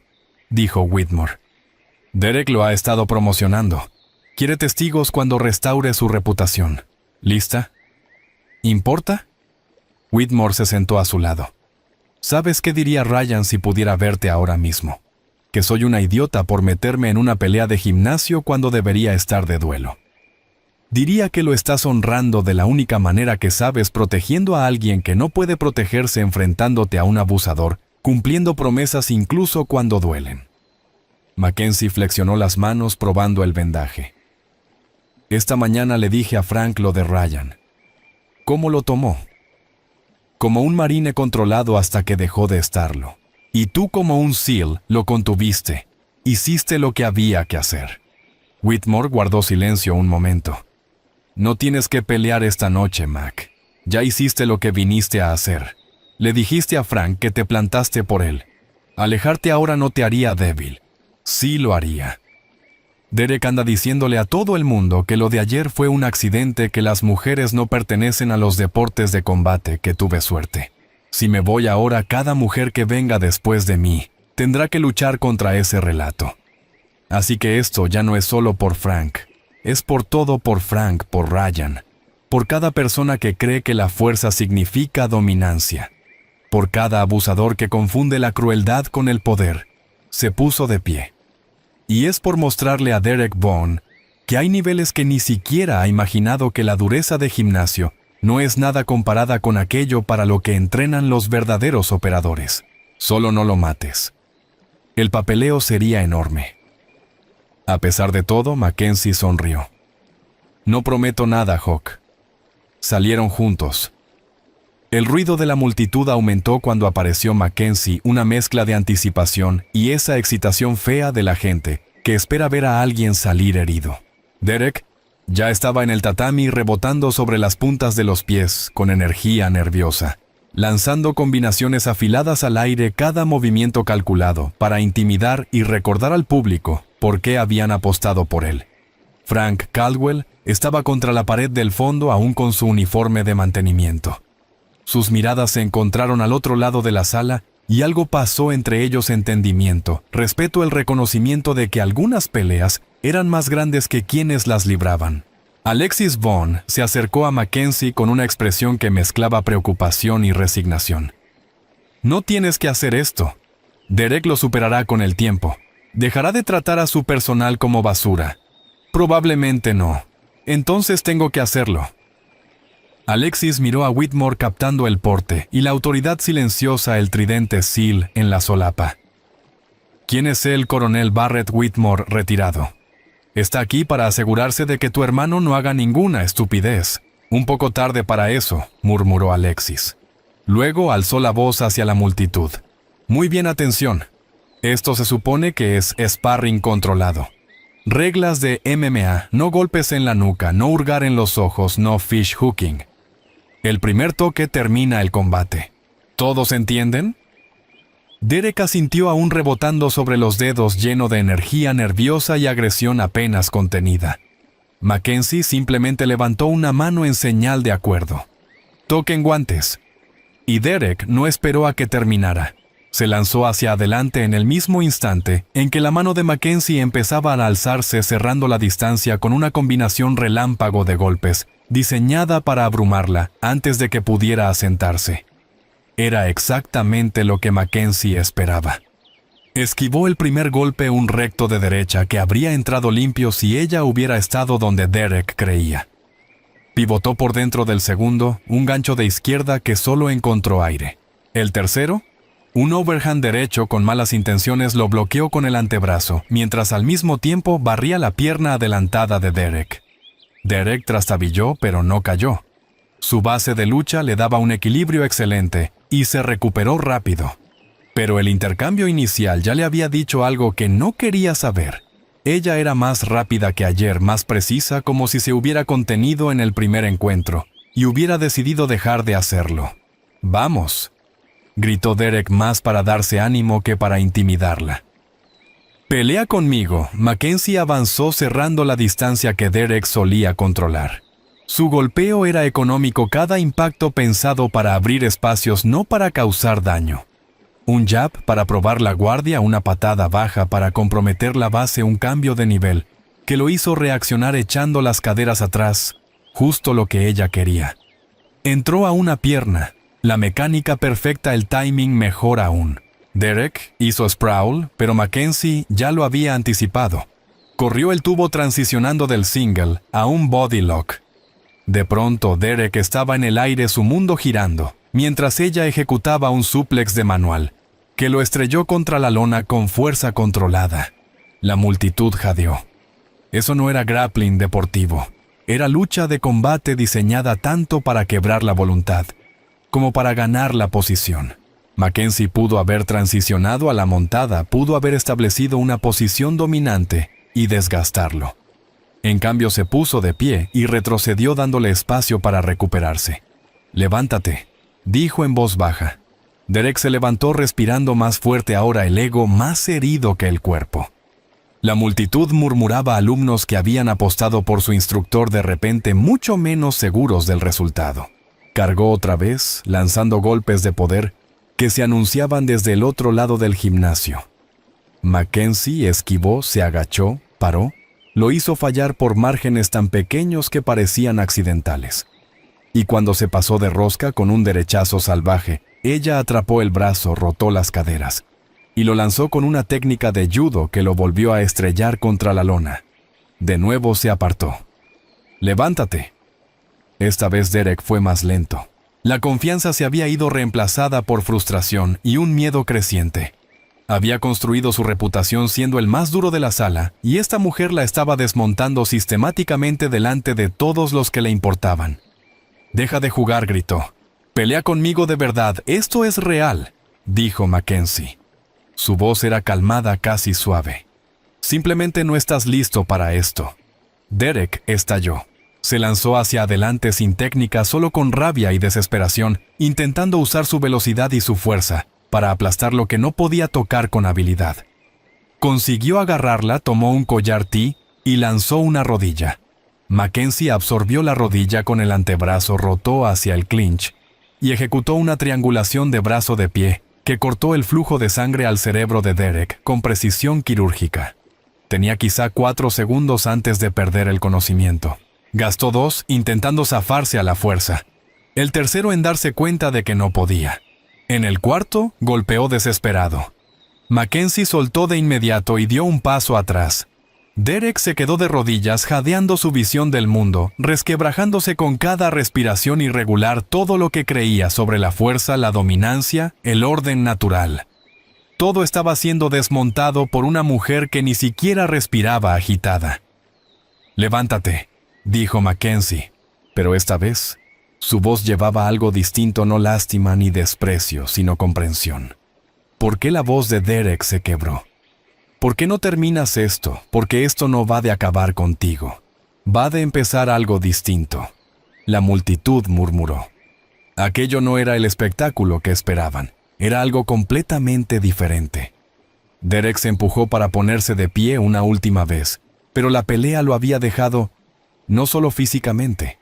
dijo Whitmore. «Derek lo ha estado promocionando. Quiere testigos cuando restaure su reputación. ¿Lista? ¿Importa?» Whitmore se sentó a su lado. «¿Sabes qué diría Ryan si pudiera verte ahora mismo? Que soy una idiota por meterme en una pelea de gimnasio cuando debería estar de duelo. Diría que lo estás honrando de la única manera que sabes, protegiendo a alguien que no puede protegerse, enfrentándote a un abusador, cumpliendo promesas incluso cuando duelen». Mackenzie flexionó las manos probando el vendaje. «Esta mañana le dije a Frank lo de Ryan. ¿Cómo lo tomó? Como un marine controlado hasta que dejó de estarlo. Y tú, como un SEAL, lo contuviste. Hiciste lo que había que hacer. Whitmore guardó silencio un momento. No tienes que pelear esta noche, Mac. Ya hiciste lo que viniste a hacer. Le dijiste a Frank que te plantaste por él. Alejarte ahora no te haría débil. Sí lo haría. Derek anda diciéndole a todo el mundo que lo de ayer fue un accidente, que las mujeres no pertenecen a los deportes de combate, que tuve suerte. Si me voy ahora, cada mujer que venga después de mí tendrá que luchar contra ese relato. Así que esto ya no es solo por Frank. Es por todo, por Frank, por Ryan, por cada persona que cree que la fuerza significa dominancia, por cada abusador que confunde la crueldad con el poder. Se puso de pie. Y es por mostrarle a Derek Vaughn que hay niveles que ni siquiera ha imaginado, que la dureza de gimnasio no es nada comparada con aquello para lo que entrenan los verdaderos operadores. Solo no lo mates. El papeleo sería enorme. A pesar de todo, Mackenzie sonrió. No prometo nada, Hawk. Salieron juntos. El ruido de la multitud aumentó cuando apareció Mackenzie, una mezcla de anticipación y esa excitación fea de la gente que espera ver a alguien salir herido. Derek ya estaba en el tatami, rebotando sobre las puntas de los pies con energía nerviosa, lanzando combinaciones afiladas al aire, cada movimiento calculado para intimidar y recordar al público por qué habían apostado por él. Frank Caldwell estaba contra la pared del fondo, aún con su uniforme de mantenimiento. Sus miradas se encontraron al otro lado de la sala y algo pasó entre ellos: entendimiento, respeto, el reconocimiento de que algunas peleas eran más grandes que quienes las libraban. Alexis Vaughn se acercó a Mackenzie con una expresión que mezclaba preocupación y resignación. No tienes que hacer esto. Derek lo superará con el tiempo. ¿Dejará de tratar a su personal como basura? Probablemente no. Entonces tengo que hacerlo. Alexis miró a Whitmore captando el porte y la autoridad silenciosa, el tridente SEAL en la solapa. ¿Quién es el coronel Barrett Whitmore retirado? Está aquí para asegurarse de que tu hermano no haga ninguna estupidez. Un poco tarde para eso, murmuró Alexis. Luego alzó la voz hacia la multitud. Muy bien, atención. Esto se supone que es sparring controlado. Reglas de MMA: no golpes en la nuca, no hurgar en los ojos, no fish hooking. El primer toque termina el combate. ¿Todos entienden? Derek asintió, aún rebotando sobre los dedos, lleno de energía nerviosa y agresión apenas contenida. Mackenzie simplemente levantó una mano en señal de acuerdo. Toquen guantes. Y Derek no esperó a que terminara. Se lanzó hacia adelante en el mismo instante en que la mano de Mackenzie empezaba a alzarse, cerrando la distancia con una combinación relámpago de golpes, diseñada para abrumarla antes de que pudiera asentarse. Era exactamente lo que Mackenzie esperaba. Esquivó el primer golpe, un recto de derecha que habría entrado limpio si ella hubiera estado donde Derek creía. Pivotó por dentro del segundo, un gancho de izquierda que solo encontró aire. El tercero, un overhand derecho con malas intenciones, lo bloqueó con el antebrazo, mientras al mismo tiempo barría la pierna adelantada de Derek. Derek trastabilló, pero no cayó. Su base de lucha le daba un equilibrio excelente y se recuperó rápido. Pero el intercambio inicial ya le había dicho algo que no quería saber. Ella era más rápida que ayer, más precisa, como si se hubiera contenido en el primer encuentro y hubiera decidido dejar de hacerlo. «Vamos», gritó Derek, más para darse ánimo que para intimidarla. «Pelea conmigo». Mackenzie avanzó, cerrando la distancia que Derek solía controlar. Su golpeo era económico, cada impacto pensado para abrir espacios, no para causar daño. Un jab para probar la guardia, una patada baja para comprometer la base, un cambio de nivel que lo hizo reaccionar echando las caderas atrás, justo lo que ella quería. Entró a una pierna, la mecánica perfecta, el timing mejor aún. Derek hizo sprawl, pero Mackenzie ya lo había anticipado. Corrió el tubo transicionando del single a un body lock. De pronto, Derek estaba en el aire, su mundo girando, mientras ella ejecutaba un suplex de manual, que lo estrelló contra la lona con fuerza controlada. La multitud jadeó. Eso no era grappling deportivo, era lucha de combate diseñada tanto para quebrar la voluntad, como para ganar la posición. Mackenzie pudo haber transicionado a la montada, pudo haber establecido una posición dominante y desgastarlo. En cambio se puso de pie y retrocedió dándole espacio para recuperarse. «Levántate», dijo en voz baja. Derek se levantó respirando más fuerte, ahora el ego más herido que el cuerpo. La multitud murmuraba alumnos que habían apostado por su instructor, de repente mucho menos seguros del resultado. Cargó otra vez, lanzando golpes de poder que se anunciaban desde el otro lado del gimnasio. Mackenzie esquivó, se agachó, paró. Lo hizo fallar por márgenes tan pequeños que parecían accidentales. Y cuando se pasó de rosca con un derechazo salvaje, ella atrapó el brazo, rotó las caderas y lo lanzó con una técnica de judo que lo volvió a estrellar contra la lona. De nuevo se apartó. «Levántate». Esta vez Derek fue más lento. La confianza se había ido reemplazada por frustración y un miedo creciente. Había construido su reputación siendo el más duro de la sala, y esta mujer la estaba desmontando sistemáticamente delante de todos los que le importaban. «Deja de jugar», gritó. «Pelea conmigo de verdad, esto es real», dijo Mackenzie. Su voz era calmada, casi suave. «Simplemente no estás listo para esto». Derek estalló. Se lanzó hacia adelante sin técnica, solo con rabia y desesperación, intentando usar su velocidad y su fuerza para aplastar lo que no podía tocar con habilidad. Consiguió agarrarla, tomó un collar T y lanzó una rodilla. Mackenzie absorbió la rodilla con el antebrazo, rotó hacia el clinch y ejecutó una triangulación de brazo de pie que cortó el flujo de sangre al cerebro de Derek con precisión quirúrgica. Tenía quizá 4 segundos antes de perder el conocimiento. Gastó 2 intentando zafarse a la fuerza. El tercero en darse cuenta de que no podía. En el cuarto, golpeó desesperado. Mackenzie soltó de inmediato y dio un paso atrás. Derek se quedó de rodillas, jadeando su visión del mundo, resquebrajándose con cada respiración irregular todo lo que creía sobre la fuerza, la dominancia, el orden natural. Todo estaba siendo desmontado por una mujer que ni siquiera respiraba agitada. «Levántate», dijo Mackenzie, pero esta vez su voz llevaba algo distinto, no lástima ni desprecio, sino comprensión. ¿Por qué la voz de Derek se quebró? ¿Por qué no terminas esto? Porque esto no va de acabar contigo. Va de empezar algo distinto. La multitud murmuró. Aquello no era el espectáculo que esperaban. Era algo completamente diferente. Derek se empujó para ponerse de pie una última vez, pero la pelea lo había dejado no solo físicamente.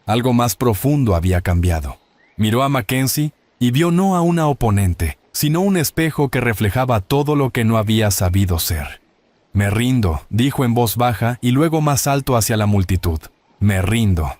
Algo más profundo había cambiado. Miró a Mackenzie y vio no a una oponente, sino un espejo que reflejaba todo lo que no había sabido ser. «Me rindo», dijo en voz baja y luego más alto hacia la multitud. «Me rindo».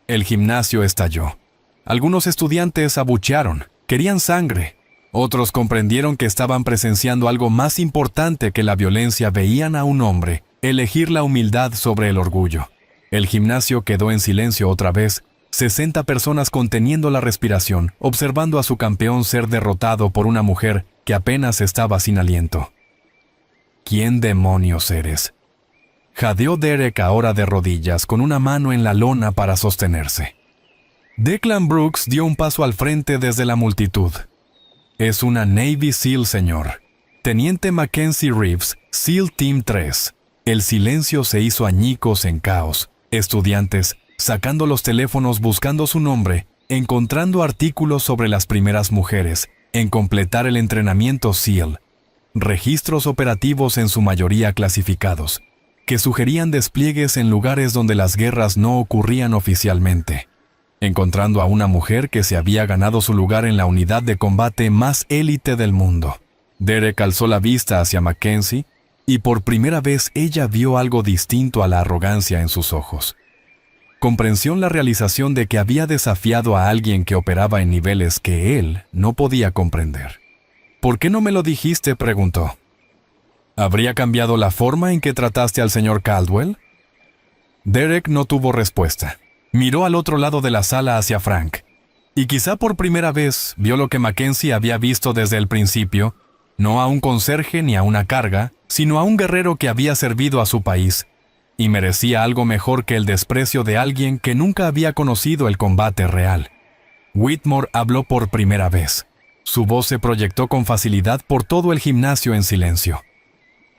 El gimnasio estalló. Algunos estudiantes abuchearon, querían sangre. Otros comprendieron que estaban presenciando algo más importante que la violencia. Veían a un hombre elegir la humildad sobre el orgullo. El gimnasio quedó en silencio otra vez, 60 personas conteniendo la respiración, observando a su campeón ser derrotado por una mujer que apenas estaba sin aliento. «¿Quién demonios eres?», jadeó Derek, ahora de rodillas, con una mano en la lona para sostenerse. Declan Brooks dio un paso al frente desde la multitud. «Es una Navy SEAL, señor. Teniente Mackenzie Reeves, SEAL Team 3». El silencio se hizo añicos en caos. Estudiantes, sacando los teléfonos buscando su nombre, encontrando artículos sobre las primeras mujeres en completar el entrenamiento SEAL, registros operativos en su mayoría clasificados, que sugerían despliegues en lugares donde las guerras no ocurrían oficialmente, encontrando a una mujer que se había ganado su lugar en la unidad de combate más élite del mundo. Derek alzó la vista hacia Mackenzie, y por primera vez ella vio algo distinto a la arrogancia en sus ojos. Comprensión, la realización de que había desafiado a alguien que operaba en niveles que él no podía comprender. «¿Por qué no me lo dijiste?», preguntó. «¿Habría cambiado la forma en que trataste al señor Caldwell?». Derek no tuvo respuesta. Miró al otro lado de la sala hacia Frank. Y quizá por primera vez vio lo que Mackenzie había visto desde el principio, no a un conserje ni a una carga, sino a un guerrero que había servido a su país, y merecía algo mejor que el desprecio de alguien que nunca había conocido el combate real. Whitmore habló por primera vez. Su voz se proyectó con facilidad por todo el gimnasio en silencio.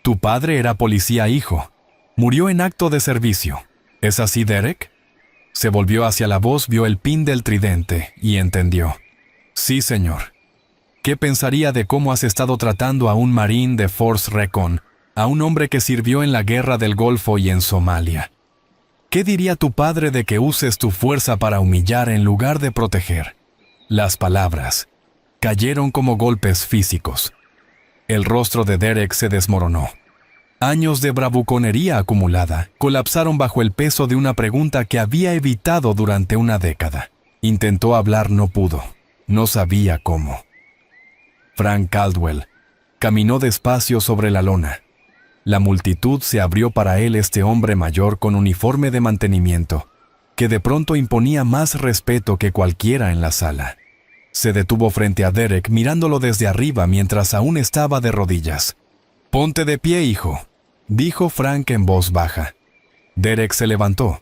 Tu padre era policía, hijo. Murió en acto de servicio. ¿Es así, Derek? Se volvió hacia la voz, vio el pin del tridente y entendió. Sí, señor. ¿Qué pensaría de cómo has estado tratando a un marín de Force Recon, a un hombre que sirvió en la guerra del Golfo y en Somalia? ¿Qué diría tu padre de que uses tu fuerza para humillar en lugar de proteger? Las palabras cayeron como golpes físicos. El rostro de Derek se desmoronó. Años de bravuconería acumulada colapsaron bajo el peso de una pregunta que había evitado durante una década. Intentó hablar, no pudo. No sabía cómo. Frank Caldwell caminó despacio sobre la lona. La multitud se abrió para él, este hombre mayor con uniforme de mantenimiento, que de pronto imponía más respeto que cualquiera en la sala. Se detuvo frente a Derek mirándolo desde arriba mientras aún estaba de rodillas. «Ponte de pie, hijo», dijo Frank en voz baja. Derek se levantó.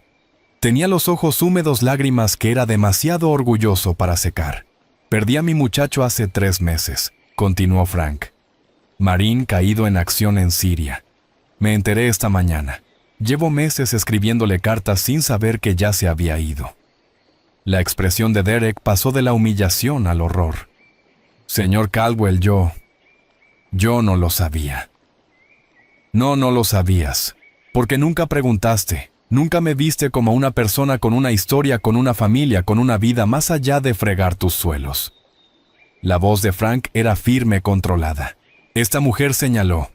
Tenía los ojos húmedos, lágrimas que era demasiado orgulloso para secar. «Perdí a mi muchacho hace 3 meses», continuó Frank. «Marín caído en acción en Siria. Me enteré esta mañana. Llevo meses escribiéndole cartas sin saber que ya se había ido». La expresión de Derek pasó de la humillación al horror. «Señor Caldwell, yo no lo sabía». «No lo sabías, porque nunca preguntaste, nunca me viste como una persona con una historia, con una familia, con una vida más allá de fregar tus suelos». La voz de Frank era firme, controlada. Esta mujer señaló.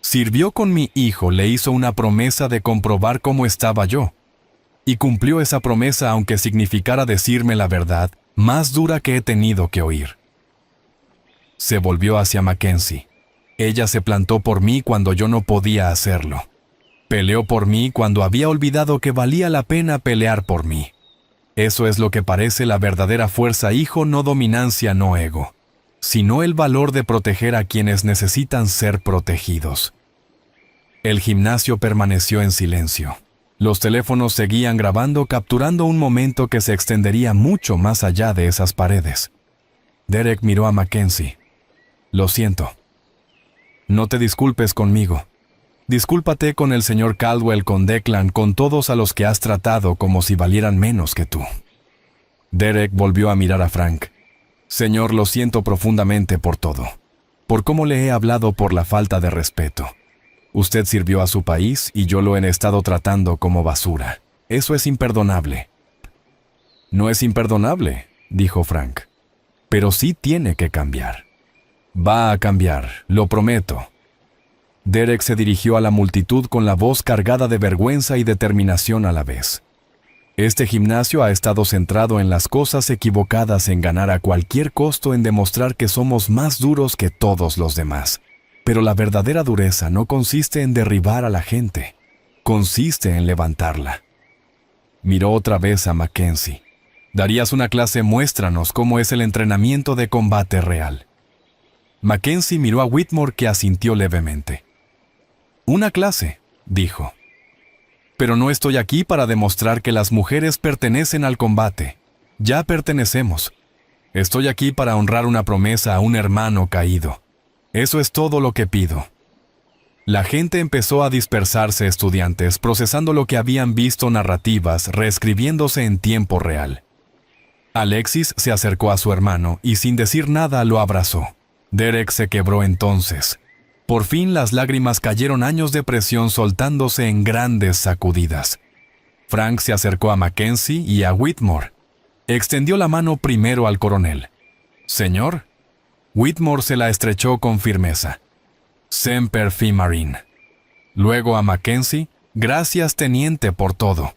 «Sirvió con mi hijo, le hizo una promesa de comprobar cómo estaba yo. Y cumplió esa promesa aunque significara decirme la verdad más dura que he tenido que oír». Se volvió hacia Mackenzie. «Ella se plantó por mí cuando yo no podía hacerlo. Peleó por mí cuando había olvidado que valía la pena pelear por mí. Eso es lo que parece la verdadera fuerza, hijo, no dominancia, no ego, sino el valor de proteger a quienes necesitan ser protegidos». El gimnasio permaneció en silencio. Los teléfonos seguían grabando, capturando un momento que se extendería mucho más allá de esas paredes. Derek miró a Mackenzie. «Lo siento. No te disculpes conmigo. Discúlpate con el señor Caldwell, con Declan, con todos a los que has tratado como si valieran menos que tú». Derek volvió a mirar a Frank. «Señor, lo siento profundamente por todo. Por cómo le he hablado, por la falta de respeto. Usted sirvió a su país y yo lo he estado tratando como basura. Eso es imperdonable». «No es imperdonable», dijo Frank. «Pero sí tiene que cambiar. Va a cambiar, lo prometo». Derek se dirigió a la multitud con la voz cargada de vergüenza y determinación a la vez. «Este gimnasio ha estado centrado en las cosas equivocadas, en ganar a cualquier costo, en demostrar que somos más duros que todos los demás. Pero la verdadera dureza no consiste en derribar a la gente, consiste en levantarla». Miró otra vez a Mackenzie. «Darías una clase, muéstranos cómo es el entrenamiento de combate real». Mackenzie miró a Whitmore, que asintió levemente. «Una clase», dijo. «Pero no estoy aquí para demostrar que las mujeres pertenecen al combate. Ya pertenecemos. Estoy aquí para honrar una promesa a un hermano caído. Eso es todo lo que pido». La gente empezó a dispersarse, estudiantes, procesando lo que habían visto, narrativas, reescribiéndose en tiempo real. Alexis se acercó a su hermano y sin decir nada lo abrazó. Derek se quebró entonces. Por fin las lágrimas cayeron, años de presión soltándose en grandes sacudidas. Frank se acercó a Mackenzie y a Whitmore. Extendió la mano primero al coronel. «Señor». Whitmore se la estrechó con firmeza. «Semper Fi Marine». Luego a Mackenzie. «Gracias, teniente, por todo».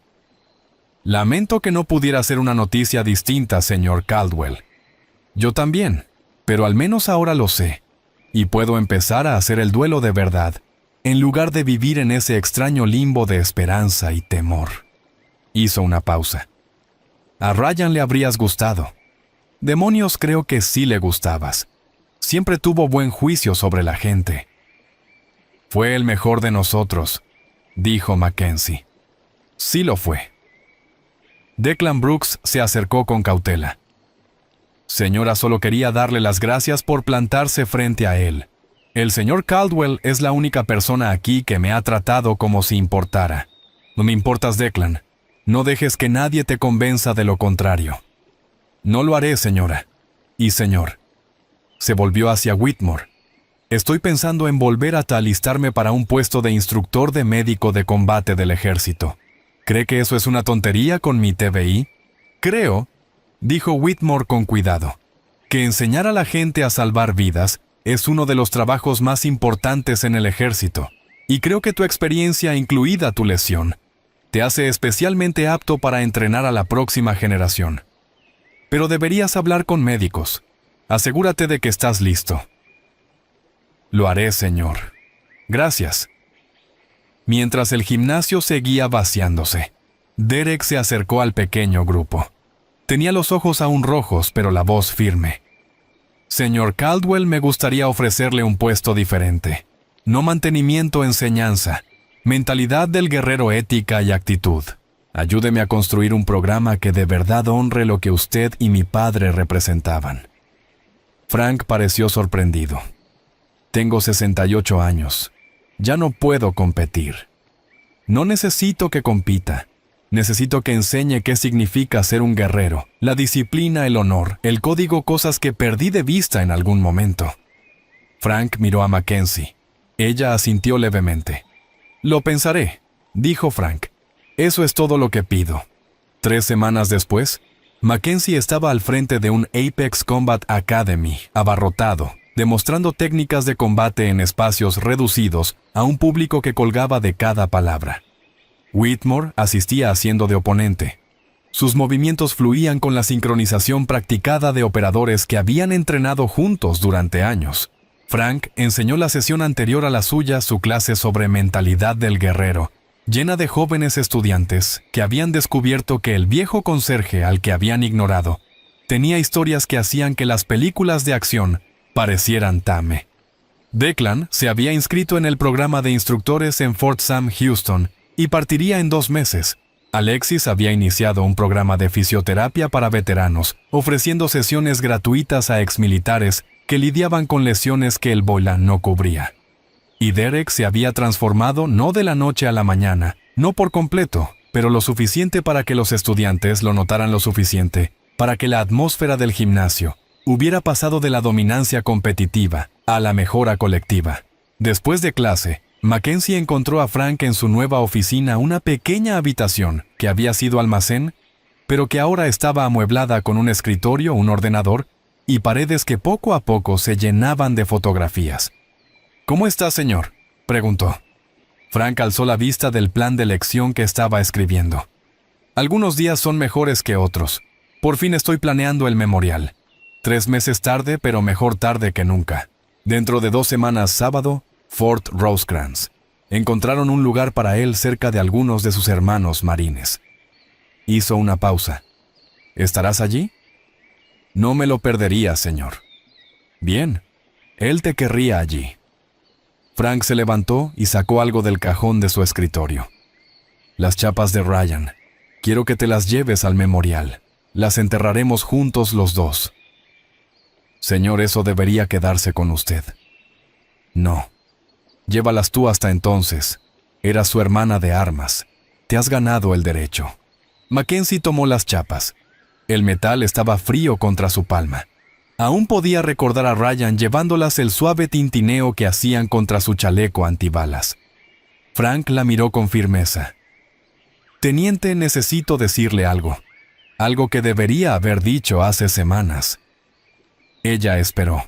«Lamento que no pudiera ser una noticia distinta, señor Caldwell». «Yo también, pero al menos ahora lo sé. Y puedo empezar a hacer el duelo de verdad, en lugar de vivir en ese extraño limbo de esperanza y temor». Hizo una pausa. «A Ryan le habrías gustado». «Demonios, creo que sí le gustabas. Siempre tuvo buen juicio sobre la gente». «Fue el mejor de nosotros», dijo Mackenzie. «Sí lo fue». Declan Brooks se acercó con cautela. Señora, solo quería darle las gracias por plantarse frente a él. El señor Caldwell es la única persona aquí que me ha tratado como si importara. No me importas, Declan. No dejes que nadie te convenza de lo contrario. No lo haré, señora. Y señor. Se volvió hacia Whitmore. Estoy pensando en volver a alistarme para un puesto de instructor de médico de combate del ejército. ¿Cree que eso es una tontería con mi TBI? Creo, dijo Whitmore con cuidado, que enseñar a la gente a salvar vidas es uno de los trabajos más importantes en el ejército, y creo que tu experiencia, incluida tu lesión, te hace especialmente apto para entrenar a la próxima generación. Pero deberías hablar con médicos. Asegúrate de que estás listo. Lo haré, señor. Gracias. Mientras el gimnasio seguía vaciándose, Derek se acercó al pequeño grupo. Tenía los ojos aún rojos, pero la voz firme. Señor Caldwell, me gustaría ofrecerle un puesto diferente. No mantenimiento, enseñanza. Mentalidad del guerrero, ética y actitud. Ayúdeme a construir un programa que de verdad honre lo que usted y mi padre representaban. Frank pareció sorprendido. Tengo 68 años. Ya no puedo competir. No necesito que compita. Necesito que enseñe qué significa ser un guerrero, la disciplina, el honor, el código, cosas que perdí de vista en algún momento. Frank miró a Mackenzie. Ella asintió levemente. Lo pensaré, dijo Frank. Eso es todo lo que pido. 3 semanas después, Mackenzie estaba al frente de un Apex Combat Academy, abarrotado, demostrando técnicas de combate en espacios reducidos a un público que colgaba de cada palabra. Whitmore asistía haciendo de oponente. Sus movimientos fluían con la sincronización practicada de operadores que habían entrenado juntos durante años. Frank enseñó la sesión anterior a la suya su clase sobre mentalidad del guerrero, llena de jóvenes estudiantes que habían descubierto que el viejo conserje al que habían ignorado tenía historias que hacían que las películas de acción parecieran tame. Declan se había inscrito en el programa de instructores en Fort Sam Houston y partiría en 2 meses. Alexis había iniciado un programa de fisioterapia para veteranos, ofreciendo sesiones gratuitas a exmilitares que lidiaban con lesiones que el Boylan no cubría. Y Derek se había transformado no de la noche a la mañana, no por completo, pero lo suficiente para que los estudiantes lo notaran lo suficiente, para que la atmósfera del gimnasio hubiera pasado de la dominancia competitiva a la mejora colectiva. Después de clase, Mackenzie encontró a Frank en su nueva oficina, una pequeña habitación que había sido almacén, pero que ahora estaba amueblada con un escritorio, un ordenador y paredes que poco a poco se llenaban de fotografías. «¿Cómo está, señor?», preguntó. Frank alzó la vista del plan de lección que estaba escribiendo. «Algunos días son mejores que otros. Por fin estoy planeando el memorial. 3 meses tarde, pero mejor tarde que nunca. Dentro de 2 semanas, sábado, Fort Rosecrans. Encontraron un lugar para él cerca de algunos de sus hermanos marines». Hizo una pausa. «¿Estarás allí?». «No me lo perdería, señor». «Bien, él te querría allí». Frank se levantó y sacó algo del cajón de su escritorio. «Las chapas de Ryan. Quiero que te las lleves al memorial. Las enterraremos juntos los 2». «Señor, eso debería quedarse con usted». «No. Llévalas tú hasta entonces. Eras su hermana de armas. Te has ganado el derecho». Mackenzie tomó las chapas. El metal estaba frío contra su palma. Aún podía recordar a Ryan llevándolas el suave tintineo que hacían contra su chaleco antibalas. Frank la miró con firmeza. «Teniente, necesito decirle algo. Algo que debería haber dicho hace semanas». Ella esperó.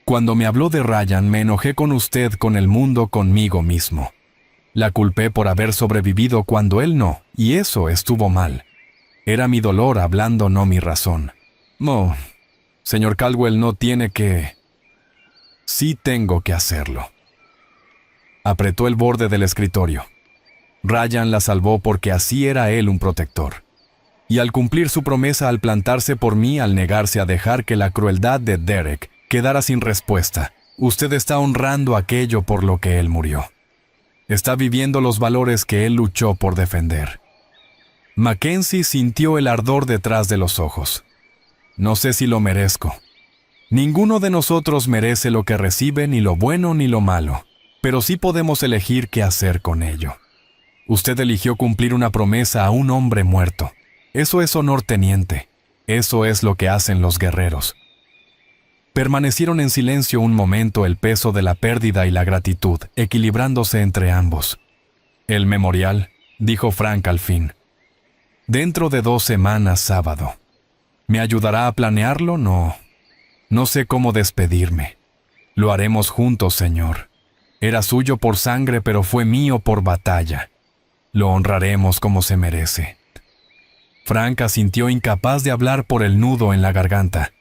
«Cuando me habló de Ryan, me enojé con usted, con el mundo, conmigo mismo. La culpé por haber sobrevivido cuando él no, y eso estuvo mal. Era mi dolor hablando, no mi razón. No, señor Caldwell, no tiene que... Sí tengo que hacerlo». Apretó el borde del escritorio. Ryan la salvó porque así era él un protector. Y al cumplir su promesa, al plantarse por mí, al negarse a dejar que la crueldad de Derek quedara sin respuesta, usted está honrando aquello por lo que él murió. Está viviendo los valores que él luchó por defender». Mackenzie sintió el ardor detrás de los ojos. No sé si lo merezco. Ninguno de nosotros merece lo que recibe, ni lo bueno ni lo malo, pero sí podemos elegir qué hacer con ello. Usted eligió cumplir una promesa a un hombre muerto. Eso es honor, teniente. Eso es lo que hacen los guerreros. Permanecieron en silencio un momento, el peso de la pérdida y la gratitud, equilibrándose entre ambos. El memorial, dijo Frank al fin. Dentro de 2 semanas, sábado. ¿Me ayudará a planearlo? No sé cómo despedirme. Lo haremos juntos, señor. Era suyo por sangre, pero fue mío por batalla. Lo honraremos como se merece. Frank asintió, incapaz de hablar por el nudo en la garganta.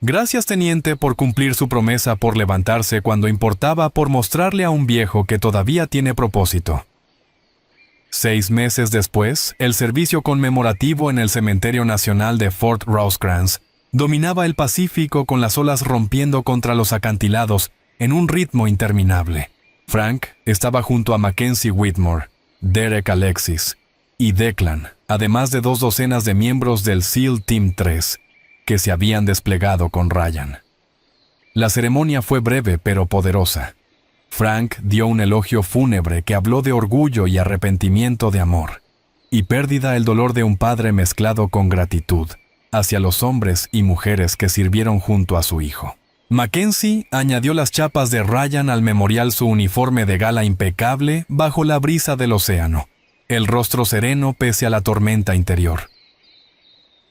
Gracias, teniente, por cumplir su promesa, por levantarse cuando importaba, por mostrarle a un viejo que todavía tiene propósito. 6 meses después, el servicio conmemorativo en el Cementerio Nacional de Fort Rosecrans dominaba el Pacífico, con las olas rompiendo contra los acantilados en un ritmo interminable. Frank estaba junto a Mackenzie Whitmore, Derek Alexis y Declan, además de 2 docenas de miembros del SEAL Team 3, que se habían desplegado con Ryan. La ceremonia fue breve pero poderosa. Frank dio un elogio fúnebre que habló de orgullo y arrepentimiento, de amor y pérdida, el dolor de un padre mezclado con gratitud hacia los hombres y mujeres que sirvieron junto a su hijo. Mackenzie añadió las chapas de Ryan al memorial, su uniforme de gala impecable bajo la brisa del océano, el rostro sereno pese a la tormenta interior.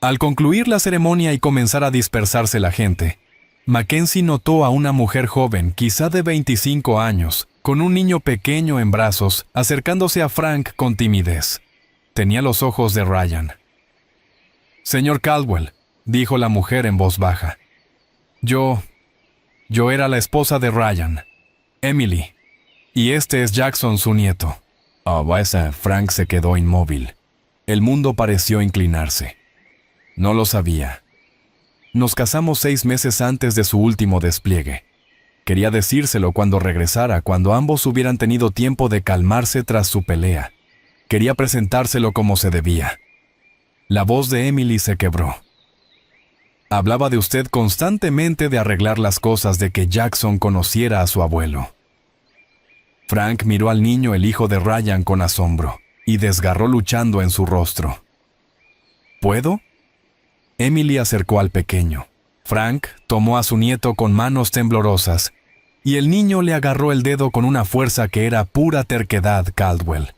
Al concluir la ceremonia y comenzar a dispersarse la gente, Mackenzie notó a una mujer joven, quizá de 25 años, con un niño pequeño en brazos, acercándose a Frank con timidez. Tenía los ojos de Ryan. «Señor Caldwell», dijo la mujer en voz baja. Yo era la esposa de Ryan, Emily, y este es Jackson, su nieto». Frank se quedó inmóvil. El mundo pareció inclinarse. No lo sabía. Nos casamos 6 meses antes de su último despliegue. Quería decírselo cuando regresara, cuando ambos hubieran tenido tiempo de calmarse tras su pelea. Quería presentárselo como se debía. La voz de Emily se quebró. Hablaba de usted constantemente, de arreglar las cosas, de que Jackson conociera a su abuelo. Frank miró al niño, el hijo de Ryan, con asombro, y desgarró luchando en su rostro. ¿Puedo? Emily acercó al pequeño. Frank tomó a su nieto con manos temblorosas, y el niño le agarró el dedo con una fuerza que era pura terquedad. Caldwell.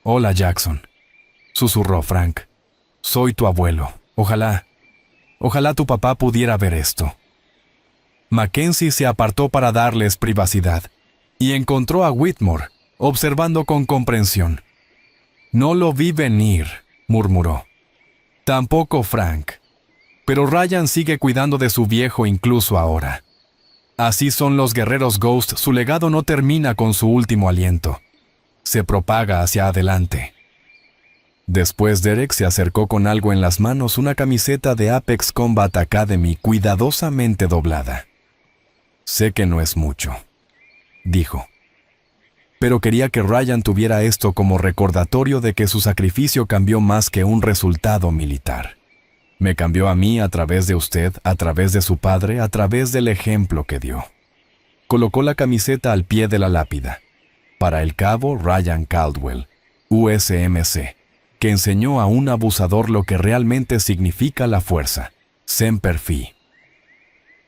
«Hola, Jackson», susurró Frank. «Soy tu abuelo. Ojalá tu papá pudiera ver esto». Mackenzie se apartó para darles privacidad, y encontró a Whitmore, observando con comprensión. «No lo vi venir», murmuró. «Tampoco Frank. Pero Ryan sigue cuidando de su viejo incluso ahora. Así son los guerreros Ghost, su legado no termina con su último aliento. Se propaga hacia adelante». Después Derek se acercó con algo en las manos, una camiseta de Apex Combat Academy cuidadosamente doblada. «Sé que no es mucho», dijo. «Pero quería que Ryan tuviera esto como recordatorio de que su sacrificio cambió más que un resultado militar. Me cambió a mí a través de usted, a través de su padre, a través del ejemplo que dio». Colocó la camiseta al pie de la lápida. «Para el cabo Ryan Caldwell, USMC, que enseñó a un abusador lo que realmente significa la fuerza. Semper Fi».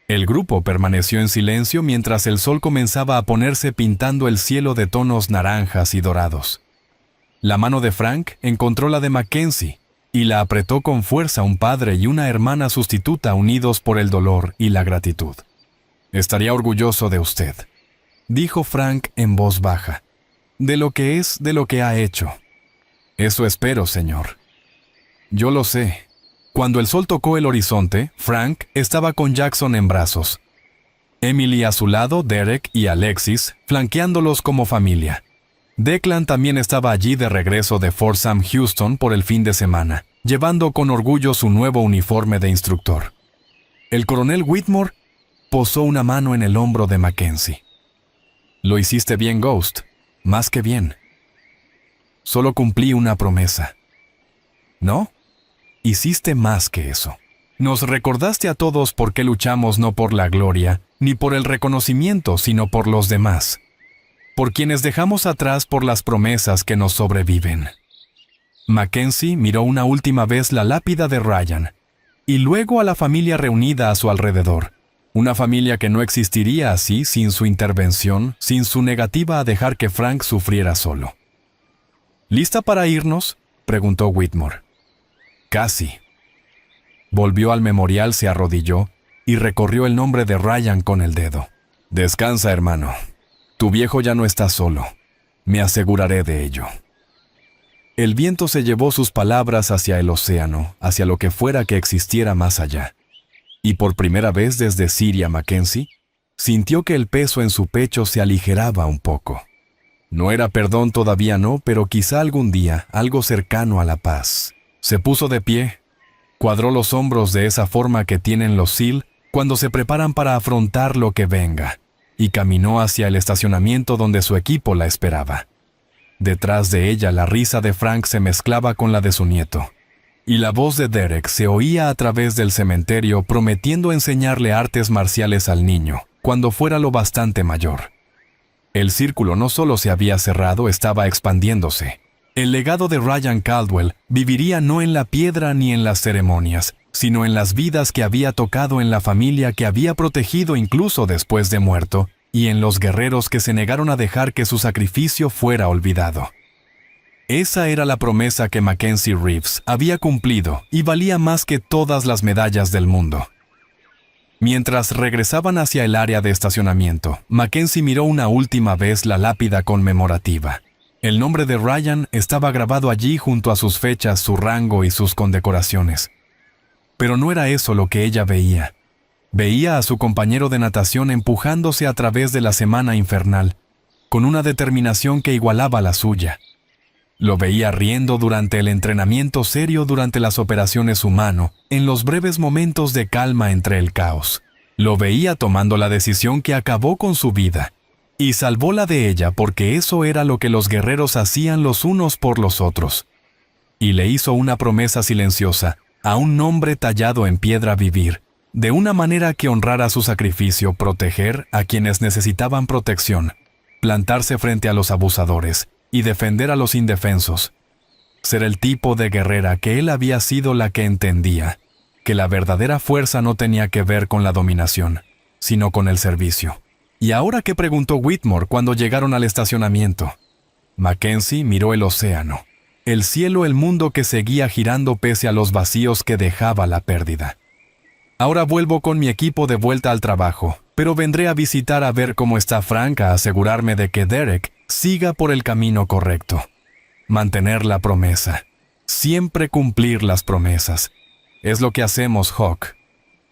El grupo permaneció en silencio mientras el sol comenzaba a ponerse, pintando el cielo de tonos naranjas y dorados. La mano de Frank encontró la de Mackenzie y la apretó con fuerza. Un padre y una hermana sustituta unidos por el dolor y la gratitud. «Estaría orgulloso de usted», dijo Frank en voz baja. «De lo que es, de lo que ha hecho». «Eso espero, señor». «Yo lo sé». Cuando el sol tocó el horizonte, Frank estaba con Jackson en brazos. Emily a su lado, Derek y Alexis flanqueándolos como familia. Declan también estaba allí, de regreso de Fort Sam Houston por el fin de semana, llevando con orgullo su nuevo uniforme de instructor. El coronel Whitmore posó una mano en el hombro de Mackenzie. «Lo hiciste bien, Ghost. Más que bien. Solo cumplí una promesa». «¿No? Hiciste más que eso». Nos recordaste a todos por qué luchamos no por la gloria, ni por el reconocimiento, sino por los demás, por quienes dejamos atrás por las promesas que nos sobreviven. Mackenzie miró una última vez la lápida de Ryan, y luego a la familia reunida a su alrededor. Una familia que no existiría así sin su intervención, sin su negativa a dejar que Frank sufriera solo. ¿Lista para irnos?, preguntó Whitmore. Casi. Volvió al memorial, se arrodilló y recorrió el nombre de Ryan con el dedo. Descansa, hermano. Tu viejo ya no está solo. Me aseguraré de ello. El viento se llevó sus palabras hacia el océano, hacia lo que fuera que existiera más allá. Y por primera vez desde Siria, Mackenzie sintió que el peso en su pecho se aligeraba un poco. No era perdón todavía, no, pero quizá algún día, algo cercano a la paz. Se puso de pie, cuadró los hombros de esa forma que tienen los SEAL cuando se preparan para afrontar lo que venga, y caminó hacia el estacionamiento donde su equipo la esperaba. Detrás de ella la risa de Frank se mezclaba con la de su nieto, y la voz de Derek se oía a través del cementerio prometiendo enseñarle artes marciales al niño cuando fuera lo bastante mayor. El círculo no solo se había cerrado, estaba expandiéndose. El legado de Ryan Caldwell viviría no en la piedra ni en las ceremonias, sino en las vidas que había tocado, en la familia que había protegido incluso después de muerto, y en los guerreros que se negaron a dejar que su sacrificio fuera olvidado. Esa era la promesa que Mackenzie Reeves había cumplido y valía más que todas las medallas del mundo. Mientras regresaban hacia el área de estacionamiento, Mackenzie miró una última vez la lápida conmemorativa. El nombre de Ryan estaba grabado allí junto a sus fechas, su rango y sus condecoraciones. Pero no era eso lo que ella veía. Veía a su compañero de natación empujándose a través de la semana infernal, con una determinación que igualaba la suya. Lo veía riendo durante el entrenamiento serio, durante las operaciones humano, en los breves momentos de calma entre el caos. Lo veía tomando la decisión que acabó con su vida, y salvó la de ella porque eso era lo que los guerreros hacían los unos por los otros. Y le hizo una promesa silenciosa a un nombre tallado en piedra: vivir, de una manera que honrara su sacrificio, proteger a quienes necesitaban protección, plantarse frente a los abusadores y defender a los indefensos. Ser el tipo de guerrera que él había sido, la que entendía que la verdadera fuerza no tenía que ver con la dominación, sino con el servicio. ¿Y ahora qué?, preguntó Whitmore cuando llegaron al estacionamiento. Mackenzie miró el océano, el cielo, el mundo que seguía girando pese a los vacíos que dejaba la pérdida. Ahora vuelvo con mi equipo de vuelta al trabajo, pero vendré a visitar a ver cómo está Frank, a asegurarme de que Derek siga por el camino correcto. Mantener la promesa. Siempre cumplir las promesas. Es lo que hacemos, Hawk.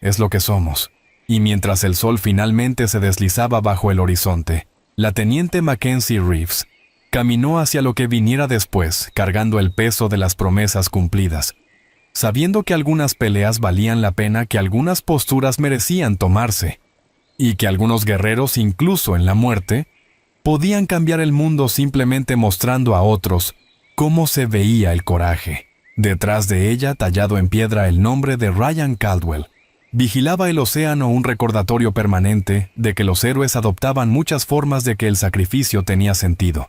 Es lo que somos. Y mientras el sol finalmente se deslizaba bajo el horizonte, la teniente Mackenzie Reeves caminó hacia lo que viniera después, cargando el peso de las promesas cumplidas, sabiendo que algunas peleas valían la pena, que algunas posturas merecían tomarse, y que algunos guerreros, incluso en la muerte, podían cambiar el mundo simplemente mostrando a otros cómo se veía el coraje. Detrás de ella, tallado en piedra, el nombre de Ryan Caldwell. Vigilaba el océano, un recordatorio permanente de que los héroes adoptaban muchas formas, de que el sacrificio tenía sentido,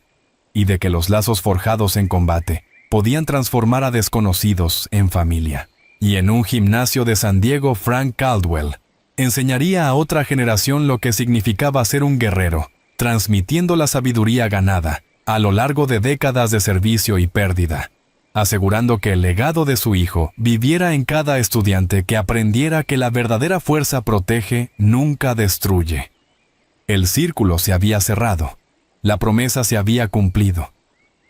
y de que los lazos forjados en combate podían transformar a desconocidos en familia. Y en un gimnasio de San Diego, Frank Caldwell enseñaría a otra generación lo que significaba ser un guerrero, transmitiendo la sabiduría ganada a lo largo de décadas de servicio y pérdida, asegurando que el legado de su hijo viviera en cada estudiante que aprendiera que la verdadera fuerza protege, nunca destruye. El círculo se había cerrado, la promesa se había cumplido,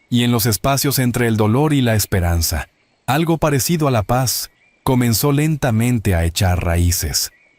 y en los espacios entre el dolor y la esperanza, algo parecido a la paz comenzó lentamente a echar raíces.